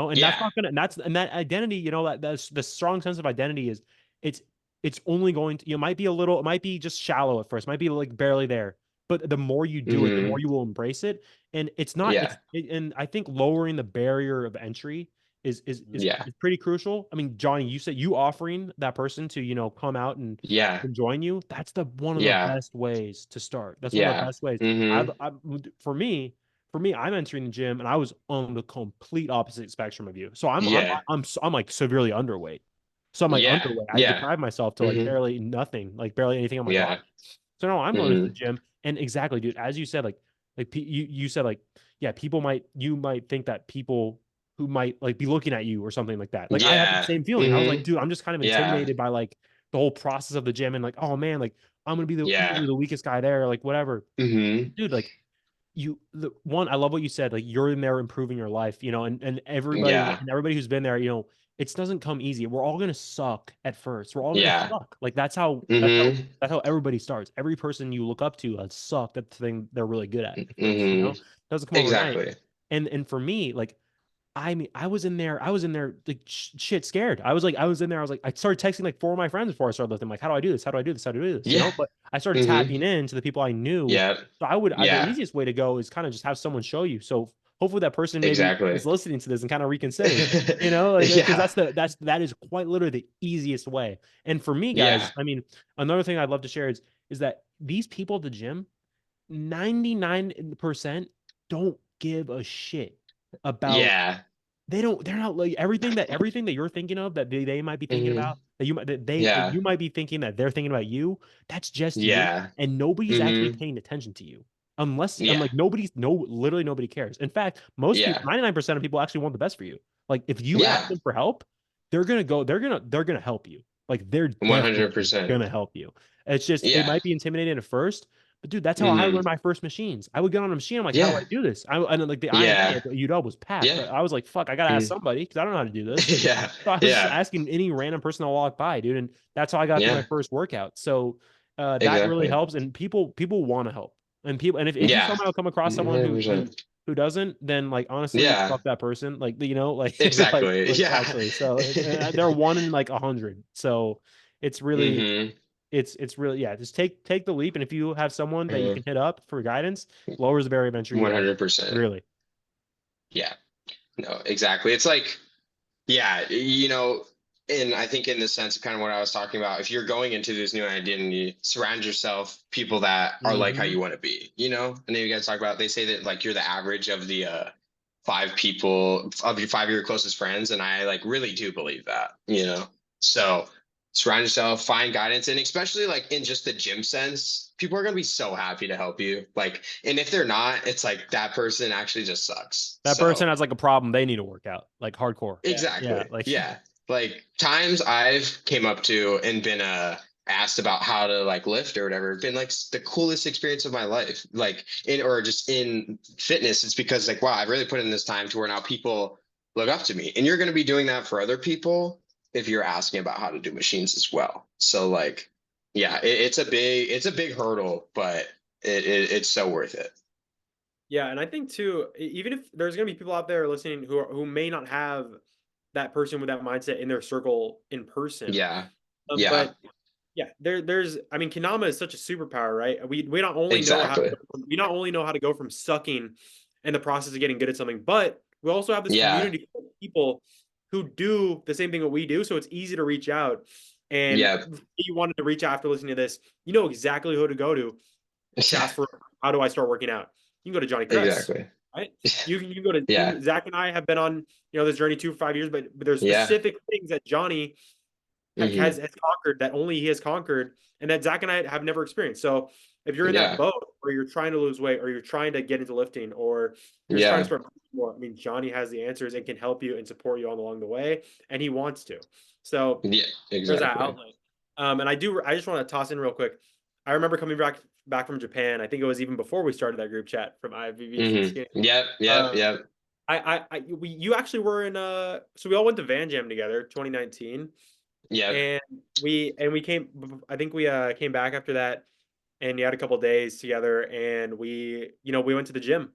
and that's Yeah. not gonna and that identity, that's the strong sense of identity is it's it's only going to, might be it might be just shallow at first, might be like barely there. But the more you do it, the more Hmm. you will embrace it. And it's not, Yeah. and I think lowering the barrier of entry is Yeah. pretty crucial. I mean, Johnny, you said you offering that person to, come out and Yeah. join you. That's one of the Yeah. best ways to start. That's one of the Yeah. best ways. Hmm. For me, I'm entering the gym and I was on the complete opposite spectrum of you. So Yeah. I'm like severely underweight. So I'm like Yeah. underweight. I Yeah. deprive myself to like Hmm. barely nothing, like barely anything on my body. Yeah. So no, I'm going to the Hmm. gym, and exactly, dude, as you said, you said like, yeah, you might think that people who might like be looking at you or something like that. Like, I had the Yeah. same feeling. I was like, Hmm. dude, I'm just kind of Yeah. intimidated by like the whole process of the gym, and like, oh man, like I'm gonna be Yeah. easily the weakest guy there, like whatever, Hmm. dude. Like, the one, I love what you said, like you're in there improving your life, and Yeah. everybody who's been there, it doesn't come easy. We're all gonna suck at first. We're all gonna Yeah. suck. Like, Hmm. that's how everybody starts. Every person you look up to has sucked at the thing they're really good at first, Hmm. It doesn't come overnight. Exactly. And for me, like, I mean, I was in there like shit scared. I was in there. I started texting like 4 of my friends before I started lifting. Like, how do I do this? How do I do this? How do I do this? Yeah. But I started Hmm. tapping into the people I knew. Yeah. So the Yeah. easiest way to go is kind of just have someone show you. So hopefully that person maybe Exactly. is listening to this and kind of reconsiders, like, because Yeah. that is quite literally the easiest way. And for me, Yeah. guys, I mean, another thing I'd love to share is that these people at the gym, 99% don't give a shit about. Yeah. They're not like everything that you're thinking of, that they might be thinking Hmm. about, that Yeah. you might be thinking that they're thinking about you. That's just you, Yeah. and nobody's actually Hmm. paying attention to you, unless, and Yeah. like literally nobody cares. In fact, most people, Yeah. 99% of people actually want the best for you. Like, if you ask Yeah. them for help, they're gonna help you. Like, they're definitely 100%. gonna help you. It's just, it Yeah. might be intimidating at first, But dude, that's how I learned my first machines. I would get on a machine. I'm like, how do I do this? And like the IME at UW was packed, but I was like, fuck, I gotta ask somebody because I don't know how to do this. Yeah. So I was just asking any random person to walk by, dude, and that's how I got through my first workout. So that really helps, and people want to help, and if you somehow come across someone who doesn't, then like honestly, fuck that person. Like like exactly, like, actually. So they're 1 in like 100. So it's really. It's really just take the leap, and if you have someone that you can hit up for guidance, lowers the barrier of entry. 100%. Really. Yeah. No, exactly. It's like, and I think in the sense of kind of what I was talking about, if you're going into this new identity, surround yourself people that are like how you want to be, and then you guys talk about, they say that like you're the average of the 5 people of your 5 of your closest friends, and I like really do believe that, so surround yourself, find guidance, and especially like in just the gym sense, people are going to be so happy to help you. Like, and if they're not, it's like that person actually just sucks. That person has like a problem. They need to work out, like hardcore. Exactly. Like times I've came up to and been asked about how to like lift or whatever, been like the coolest experience of my life. Like or just in fitness, it's because like, wow, I've really put in this time to where now people look up to me, and you're going to be doing that for other people if you're asking about how to do machines as well. So like, it's a big hurdle, but it's so worth it. Yeah, and I think too, even if there's gonna be people out there listening who may not have that person with that mindset in their circle in person. But there's I mean, Kendama is such a superpower, right? We not only know how to go from sucking in the process of getting good at something, but we also have this community of people who do the same thing that we do. So it's easy to reach out. And if you wanted to reach out after listening to this, you know exactly who to go to ask for how do I start working out. You can go to Johnny Kress. Exactly. Right? You can go to Zach and I have been on this journey 2 for 5 years, but there's specific things that Johnny has conquered that only he has conquered, and that Zach and I have never experienced. So if you're in that boat, or you're trying to lose weight, or you're trying to get into lifting, or you're just trying to start more, I mean, Johnny has the answers and can help you and support you all along the way, and he wants to. So there's that outlet. And I just want to toss in real quick. I remember coming back from Japan. I think it was even before we started that group chat from IVV. You actually were in so we all went to Van Jam together 2019. And we came, I think we came back after that, and you had a couple days together, and we went to the gym,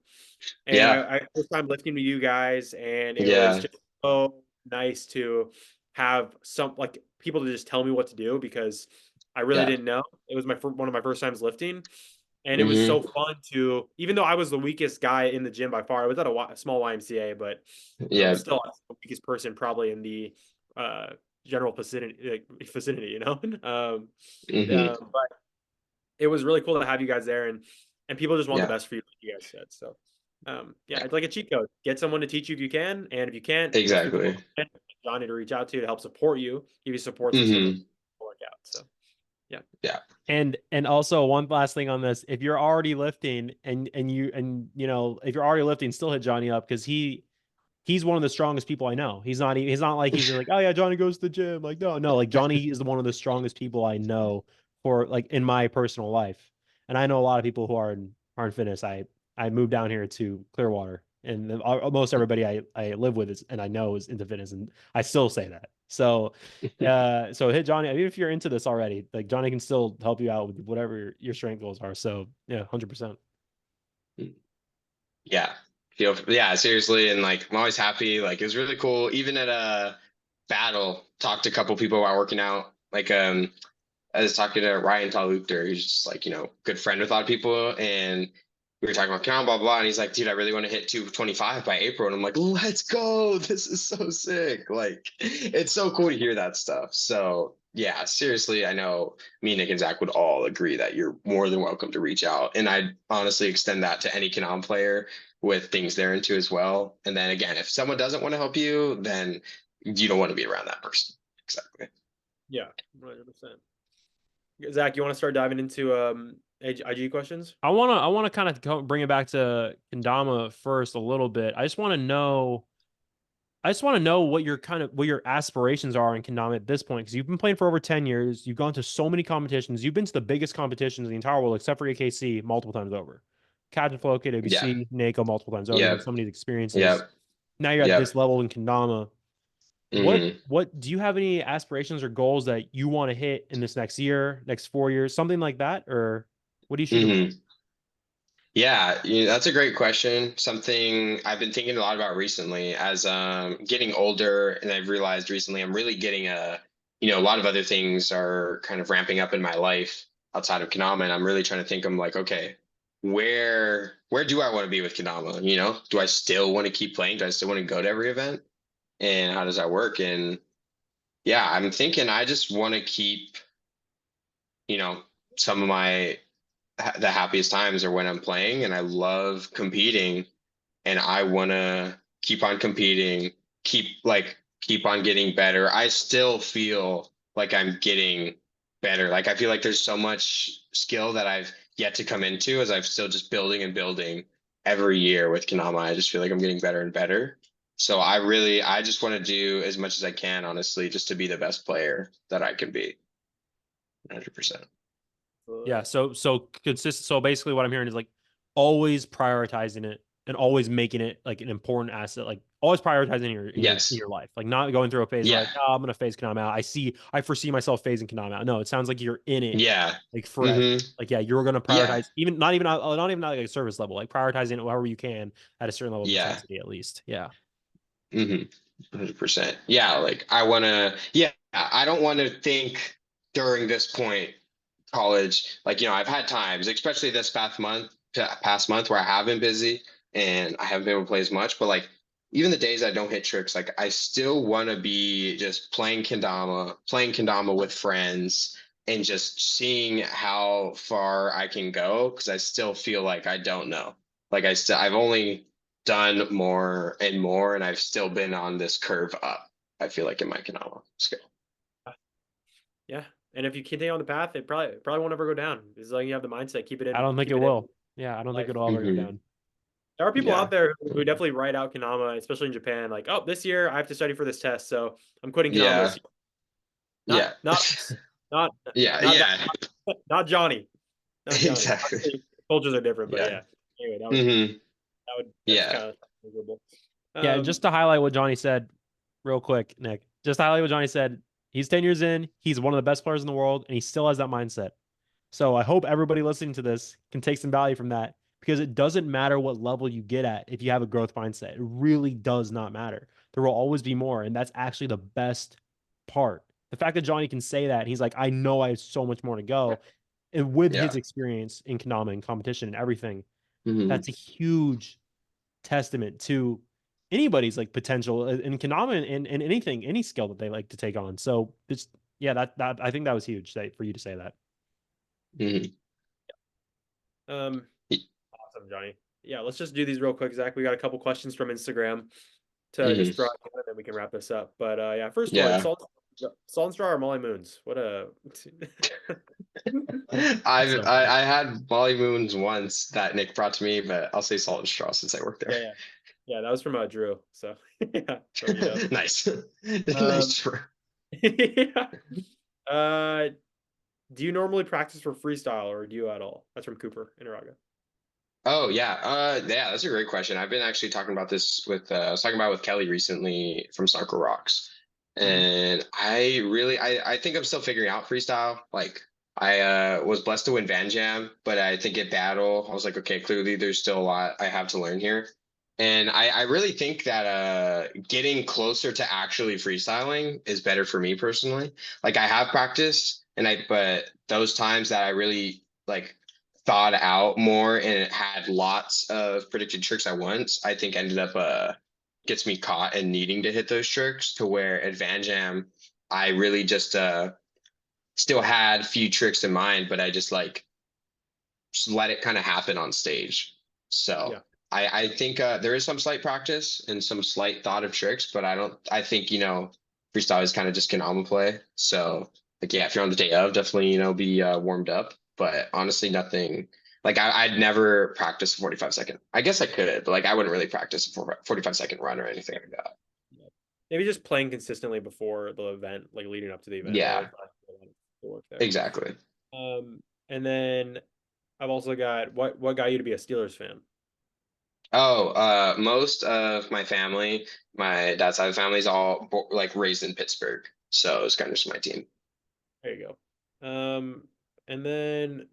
and I first time lifting with you guys, and it was just so nice to have some like people to just tell me what to do, because I really didn't know. It was one of my first times lifting, and it was so fun to, even though I was the weakest guy in the gym by far, I was at a small YMCA, but still the weakest person probably in the general vicinity, but it was really cool to have you guys there, and people just want the best for you, like you guys said. So it's like a cheat code. Get someone to teach you if you can, and if you can't, Johnny to reach out to help support you, give you support system to work out. So and also one last thing on this: if you're already lifting and if you're already lifting, still hit Johnny up, because he's one of the strongest people I know. He's not like he's like, oh yeah, Johnny goes to the gym. Like, no, like Johnny is one of the strongest people I know for like in my personal life. And I know a lot of people who are in fitness. I moved down here to Clearwater, and almost everybody I live with and I know is into fitness, and I still say that. So, so hit Johnny. Even if you're into this already, like Johnny can still help you out with whatever your strength goals are. So 100%. Seriously. And like, I'm always happy. Like, it was really cool. Even at a battle, talked to a couple people while working out. Like, I was talking to Ryan Talukter, who's just like, good friend with a lot of people. And we were talking about count, blah, blah. And he's like, dude, I really want to hit 225 by April. And I'm like, let's go. This is so sick. Like, it's so cool to hear that stuff. So yeah, seriously, I know me, Nick, and Zach would all agree that you're more than welcome to reach out. And I'd honestly extend that to any Kendama player with things they're into as well. And then again, if someone doesn't want to help you, then you don't want to be around that person. Exactly. Yeah, 100%. Zach, you want to start diving into IG questions? I want to kind of bring it back to Kendama first a little bit. I just want to know, I just want to know what your aspirations are in Kendama at this point, because you've been playing for over 10 years. You've gone to so many competitions. You've been to the biggest competitions in the entire world, except for AKC, multiple times over. Captain Flow, Yeah. KWC, NACO multiple times over. Yep. With so many experiences. Yep. Now you're at Yep. this level in Kendama. Mhm. What do you have any aspirations or goals that you want to hit in this next year, next 4 years, something like that? Or what are you shooting for? Yeah, that's a great question. Something I've been thinking a lot about recently as getting older, and I've realized recently I'm really getting a lot of other things are kind of ramping up in my life outside of Kendama, and I'm really trying to think. I'm like, okay, where do I want to be with Kendama? Do I still want to keep playing? Do I still want to go to every event? And how does that work? And yeah, I'm thinking I just want to keep, some of the happiest times are when I'm playing and I love competing and I want to keep on competing, keep on getting better. I still feel like I'm getting better. Like I feel like there's so much skill that I've yet to come into as I'm still just building and building every year with Kendama. I just feel like I'm getting better and better. So I just want to do as much as I can, honestly, just to be the best player that I can be. 100%. Yeah. So consistent. So basically what I'm hearing is like always prioritizing it and always making it like an important asset, like always prioritizing Yes. your life, like not going through a phase where Yeah. like, oh, I'm going to phase Kendama out. I foresee myself phasing Kendama out. No, it sounds like you're in it Yeah. like forever. hmm Like, yeah, you're going to Yeah. prioritize not even like a service level, like prioritizing it however you can at a certain level of Yeah. intensity, at least. Yeah. 100%. Yeah. Like I don't want to think during this point, college, like, I've had times, especially this past month where I have been busy and I haven't been able to play as much, but like, even the days I don't hit tricks, like I still want to be just playing Kendama with friends and just seeing how far I can go. Cause I still feel like I don't know. Like I've only done more and more, and I've still been on this curve up. I feel like in my Kendama skill. Yeah. And if you continue on the path, it probably won't ever go down. As long as you have the mindset, keep it in. I don't think keep it it in will. Yeah. I don't think life. it'll ever go Mhm. down. There are people Yeah. out there who definitely write out Kendama, especially in Japan. Like, oh, this year I have to study for this test, so I'm quitting Kendama Yeah. this year. Yeah. Not Yeah. not Yeah. not Johnny. Not Johnny. Exactly. Obviously, cultures are different, but Yeah. yeah. Anyway, hmm that's Yeah. kind of miserable. Yeah, just to highlight what Johnny said real quick, Nick. Just to highlight what Johnny said. He's 10 years in, he's one of the best players in the world, and he still has that mindset. So I hope everybody listening to this can take some value from that, because it doesn't matter what level you get at if you have a growth mindset. It really does not matter. There will always be more, and that's actually the best part. The fact that Johnny can say that, he's like, I know I have so much more to go. And with his Yeah. experience in Kendama and competition and everything, hmm that's a huge testament to anybody's like potential in Kendama and anything, any skill that they like to take on. So it's that I think that was huge for you to say that. hmm Awesome, Johnny. Yeah, let's just do these real quick, Zach. We got a couple questions from Instagram to hmm just throw out, and then we can wrap this up. But yeah, first one, Yeah. salt and straw or Molly Moons? What a I had Molly Moons once that Nick brought to me, but I'll say Salt and Straw since I work there. yeah, that was from Drew. So yeah, from UW. Nice. Nice. Yeah. Do you normally practice for freestyle or do you at all? That's from Cooper Interaga. Oh yeah. Yeah, that's a great question. I've been actually talking about this I was talking about it with Kelly recently from Snarkle Rocks. And I think I'm still figuring out freestyle. Like I was blessed to win Van Jam, but I think at battle, I was like, okay, clearly there's still a lot I have to learn here. And I really think that getting closer to actually freestyling is better for me personally. Like I have practiced but those times that I really like thought out more and had lots of predicted tricks at once, I think ended up gets me caught and needing to hit those tricks to where at Van Jam, I really just still had few tricks in mind, but I just let it kind of happen on stage. So Yeah. I think there is some slight practice and some slight thought of tricks, but I think, freestyle is kind of just Kendama play. So like, yeah, if you're on the day of, definitely, be warmed up, but honestly, nothing like I'd never practice a 45-second. I guess I could, but like, I wouldn't really practice a 45-second run or anything like that. Maybe just playing consistently before the event, like leading up to the event. Yeah, Will work there. exactly. And then I've also got what got you to be a Steelers fan? Oh, most of my family, my dad's side of the family is all like raised in Pittsburgh. So it's kind of just my team. There you go. And then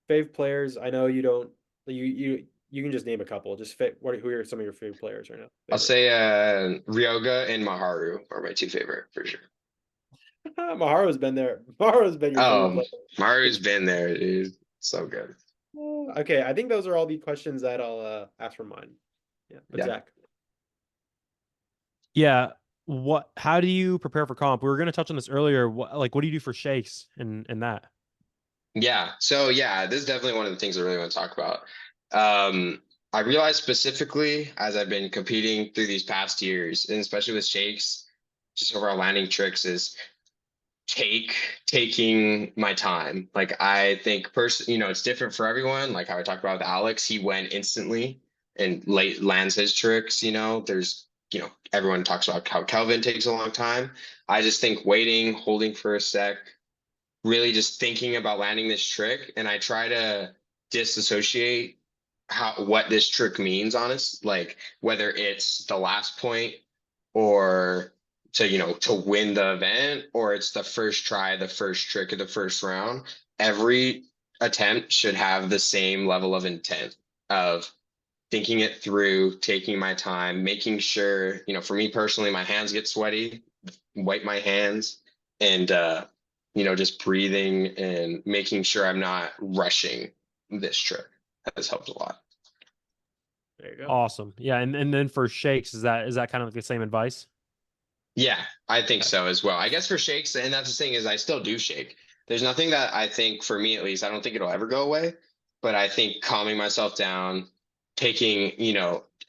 fave players. I know you don't. You can just name a couple. Just who are some of your favorite players right now? I'll Favorite. say Ryoga and Maharu are my two favorite for sure. Maharu's been there. Maharu's been your favorite Oh, player. Maharu's been there, dude. So good. Okay, I think those are all the questions that I'll ask from mine. Yeah, but Yeah. Zach. Yeah. How do you prepare for comp? We were going to touch on this earlier. What do you do for shakes and that? Yeah. So yeah, this is definitely one of the things I really want to talk about. I realized specifically as I've been competing through these past years, and especially with shakes, just overall landing tricks is taking my time. Like I think it's different for everyone. Like how I talked about with Alex, he went instantly and late lands his tricks. There's everyone talks about how Kelvin takes a long time. I just think waiting, holding for a sec, really just thinking about landing this trick, and I try to disassociate what this trick means, honest, like whether it's the last point or to win the event, or it's the first try, the first trick of the first round. Every attempt should have the same level of intent of thinking it through, taking my time, making sure, for me personally, my hands get sweaty, wipe my hands, and just breathing and making sure I'm not rushing this trick has helped a lot. There you go. Awesome. Yeah, and then for shakes, is that kind of like the same advice? Yeah, I think so as well. I guess for shakes, and that's the thing is I still do shake. There's nothing that I think, for me at least, I don't think it'll ever go away, but I think calming myself down, taking,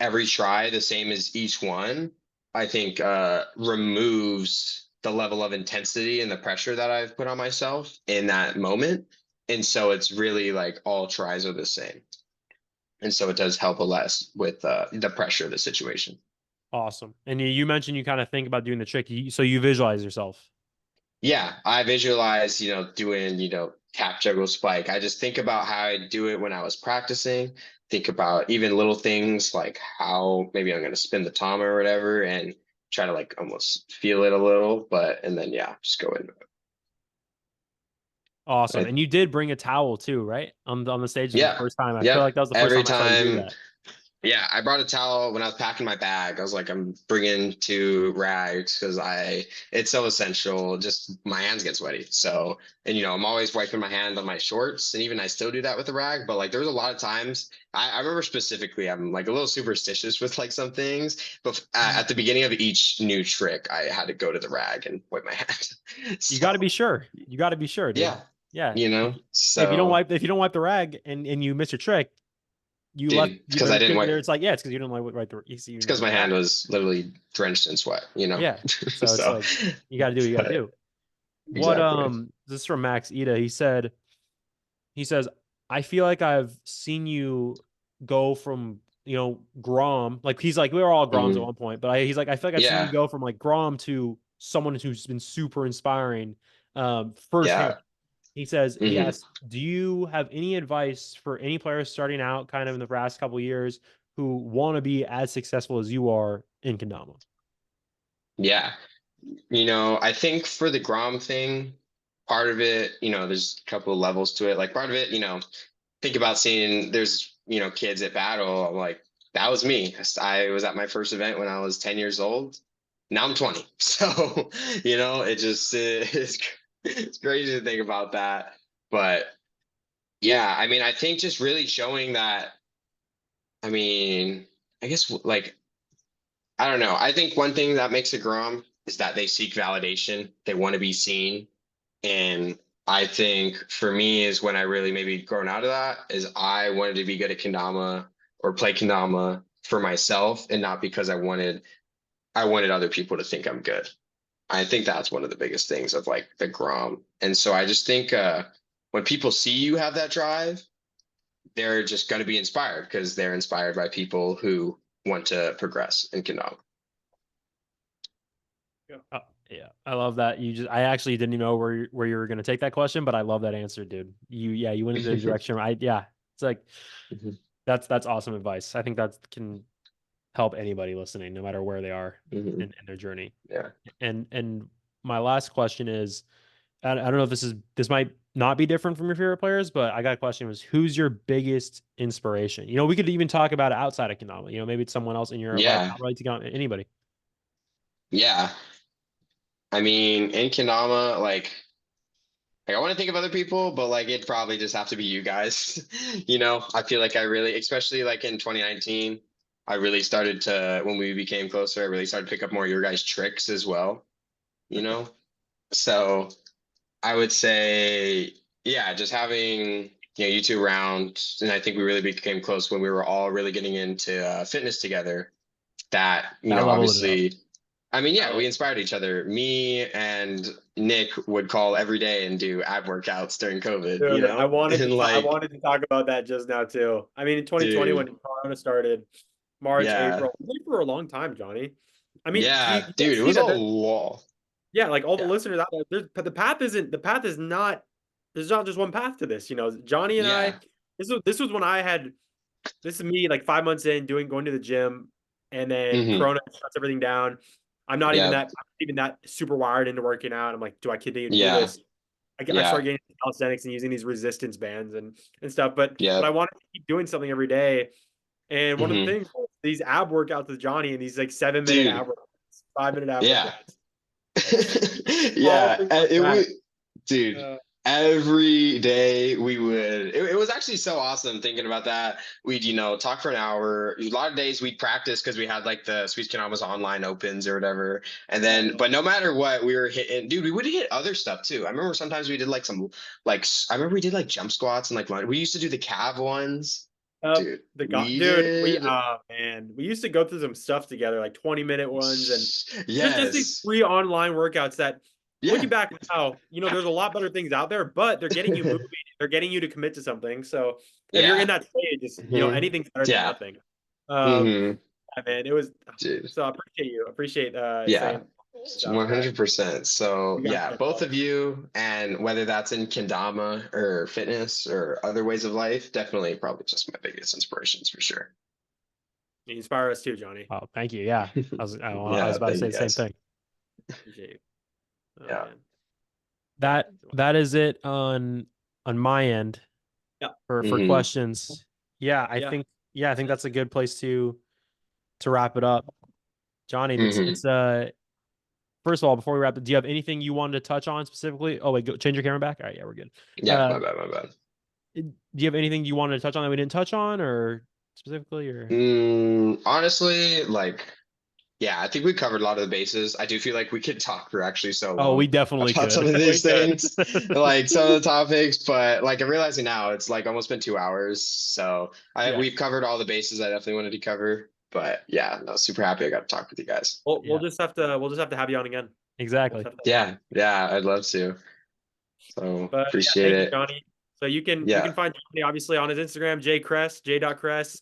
every try the same as each one, I think removes the level of intensity and the pressure that I've put on myself in that moment. And so it's really like all tries are the same. And so it does help a less with the pressure of the situation. Awesome. And you mentioned you kind of think about doing the trick, so you visualize yourself. Yeah, I visualize, doing, tap, juggle, spike. I just think about how I do it when I was practicing. Think about even little things like how maybe I'm going to spin the tom or whatever, and try to like almost feel it a little, and then yeah, just go into it. Awesome. And you did bring a towel too, right? On the stage for the first time. I feel like that was the first Every time I saw you do that. Yeah, I brought a towel when I was packing my bag. I was like, I'm bringing 2 rags because it's so essential. Just my hands get sweaty. So, and I'm always wiping my hand on my shorts, and even I still do that with the rag. But like, there was a lot of times I remember specifically, I'm like a little superstitious with like some things. But at the beginning of each new trick, I had to go to the rag and wipe my hand. You got to be sure. You got to be sure, dude. Yeah. Yeah. So if you don't wipe the rag and you miss your trick, because I didn't wipe. It's like, yeah, it's because you didn't wipe the. It's because my hand was literally drenched in sweat. Yeah. So it's like you got to do what you got to do. Exactly. This is from Max Ida. He says, I feel like I've seen you go from grom, like he's like we were all groms at one point, but he's like I feel like I've seen you go from like grom to someone who's been super inspiring firsthand. He says, he asks, do you have any advice for any players starting out kind of in the past couple of years who want to be as successful as you are in Kendama? Yeah. I think for the Grom thing, part of it, there's a couple of levels to it. Like part of it, think about seeing there's, kids at battle. I'm like, that was me. I was at my first event when I was 10 years old. Now I'm 20. So, it just is it's crazy to think about that. But yeah, I mean, I think just really showing that, I mean, I guess like, I don't know. I think one thing that makes a Grom is that they seek validation. They want to be seen. And I think for me is when I really maybe grown out of that is I wanted to be good at Kendama or play Kendama for myself and not because I wanted other people to think I'm good. I think that's one of the biggest things of like the Grom. And so I just think when people see you have that drive, they're just going to be inspired because they're inspired by people who want to progress in Kendama. Yeah, I love that. I actually didn't even know where you were going to take that question, but I love that answer, dude. You went into the direction. It's like Mhm. that's awesome advice. I think that can help anybody listening, no matter where they are Mhm. in their journey. Yeah. And my last question is, I don't know if this might not be different from your favorite players, but I got a question: was who's your biggest inspiration? We could even talk about it outside of Kendama. Maybe it's someone else in your life. Yeah. Not really to count anybody. Yeah. I mean, in Kendama, like I want to think of other people, but like it'd probably just have to be you guys. I feel like I really, especially like in 2019, I really started to, when we became closer, I really started to pick up more of your guys' tricks as well, you know? So I would say, yeah, just having, you two around, and I think we really became close when we were all really getting into fitness together. That, That leveled it up. obviously, I mean, yeah, Oh. we inspired each other. Me and Nick would call every day and do ab workouts during COVID, Dude, I wanted and I wanted to talk about that just now too. I mean, in 2020 when dude, Corona started, March, yeah, April, for a long time, Johnny. I mean, you yeah, guys dude, it see was a that wall. yeah, like all the Yeah, listeners out there, but the path is not there's not just one path to this. Johnny and yeah, I, this was when I had this is me like 5 months in going to the gym, and then mm-hmm, Corona shuts everything down. yeah, I'm even that super wired into working out. I'm like, do I continue to do yeah, this? I yeah, started getting calisthenics and using these resistance bands and stuff. But yeah, I wanted to keep doing something every day. And one of the mm-hmm, things was these ab workouts with Johnny and these like 7 minute dude, ab workouts, 5 minute ab yeah, workouts. Small yeah, things like it that. was. Dude, every day we would, it was actually so awesome thinking about that. We'd, talk for an hour. A lot of days we'd practice because we had like the Sweets Kendamas online opens or whatever. And then, but no matter what, we were hitting, dude, we would hit other stuff too. I remember sometimes we did like I remember we did like jump squats and we used to do the calf ones. Dude, we Dude, did. man, we used to go through some stuff together, like 20-minute ones, and just these Yes. free online workouts that looking Yeah. back now, there's a lot better things out there, but they're getting you moving, they're getting you to commit to something. So if you're Yeah. in that stage, it's Mhm. anything's better than Yeah. nothing. Hmm. Yeah, man, it was Dude. so I appreciate you. Appreciate Yeah. saying stuff that 100%. So you guys yeah, can both help. of you, and whether that's in kendama or fitness or other ways of life, definitely probably just my biggest inspirations for sure. You inspire us too, Johnny. Oh, thank you. Yeah, I was Yeah, about to thank say you the same guys. thing. Appreciate you. Oh Yeah. man. That is it on my end Yeah. for Hmm. questions. Yeah, I Yeah. think that's a good place to wrap it up. Johnny, Hmm. it's first of all, before we wrap it, do you have anything you wanted to touch on specifically? Oh wait, go change your camera back. All right, yeah, we're good. Yeah, my bad, my bad. Do you have anything you wanted to touch on that we didn't touch on, or specifically, or? Honestly, yeah, I think we covered a lot of the bases. I do feel like we could talk for actually so Oh, we long definitely about some could. of We these could. things, like some of the topics, but like I'm realizing now it's like almost been 2 hours. So Yeah. we've covered all the bases I definitely wanted to cover. But yeah, no, super happy I got to talk with you guys. We'll Yeah, just have to have you on again. We'll just exactly. have to- Yeah, yeah, I'd love to. So But yeah, appreciate thank you, it. Johnny. So you can Yeah, find Johnny obviously on his Instagram, jkress, j.cress.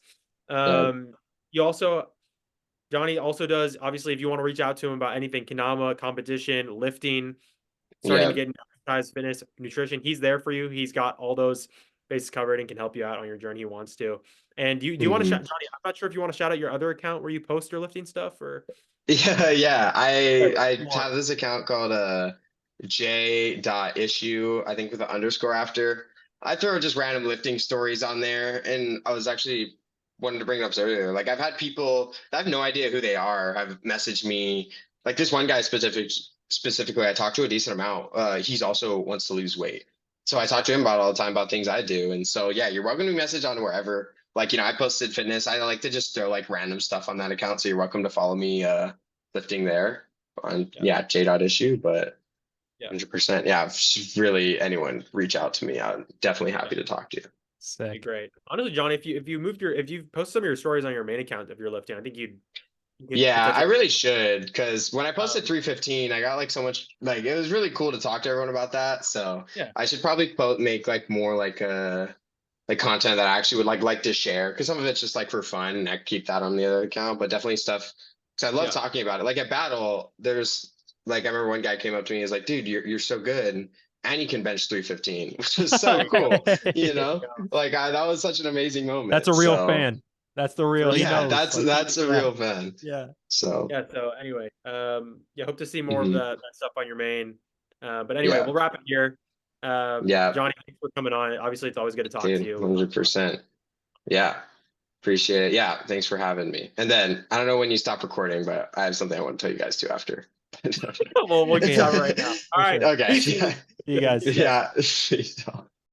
yeah, You also Johnny also does obviously if you want to reach out to him about anything Kendama, competition, lifting, starting to yeah. get into exercise, fitness, nutrition, he's there for you. He's got all those bases covered and can help you out on your journey he wants to. And do you want to shout Hmm. Johnny? I'm not sure if you want to shout out your other account where you post your lifting stuff or Yeah, yeah. I come on. have this account called j.issue, I think with an underscore after. I throw just random lifting stories on there, and I was actually wanted to bring it up earlier. Like I've had people I have no idea who they are have messaged me. Like this one guy specifically I talked to a decent amount. He's also wants to lose weight. So I talk to him about all the time about things I do. And so yeah, you're welcome to message on wherever. Like, I posted fitness. I like to just throw like random stuff on that account. So you're welcome to follow me lifting there on Yeah. yeah, j.issue, but Yeah. 100%. Yeah, if really anyone reach out to me, I'm definitely happy to talk to you. Be Sick. great. Honestly, Johnny, if you post some of your stories on your main account of your lifting, I think you could Yeah, I potentially really should, because when I posted um, 315, I got like so much, like it was really cool to talk to everyone about that. So yeah. I should probably make like more like content that I actually would like to share, because some of it's just like for fun and I keep that on the other account, but definitely stuff because I love Yeah. talking about it. Like at battle, there's like I remember one guy came up to me, he was like, dude, you're so good. And you can bench 315, which is so cool. You know, like that was such an amazing moment. That's a real So, fan. That's the real. He yeah, knows. that's Like, that's a yeah. real fan. Yeah. So Yeah. So anyway, yeah, hope to see more of Mhm. that stuff on your main. But anyway, Yeah. we'll wrap it here. Yeah. Johnny, thanks for coming on. Obviously, it's always good to talk to Dude, you. 100%. Yeah. Appreciate it. Yeah. Thanks for having me. And then I don't know when you stop recording, but I have something I want to tell you guys too after. Well, we can Okay. stop right now. All right. sure. Okay. Peace. You guys. Yeah.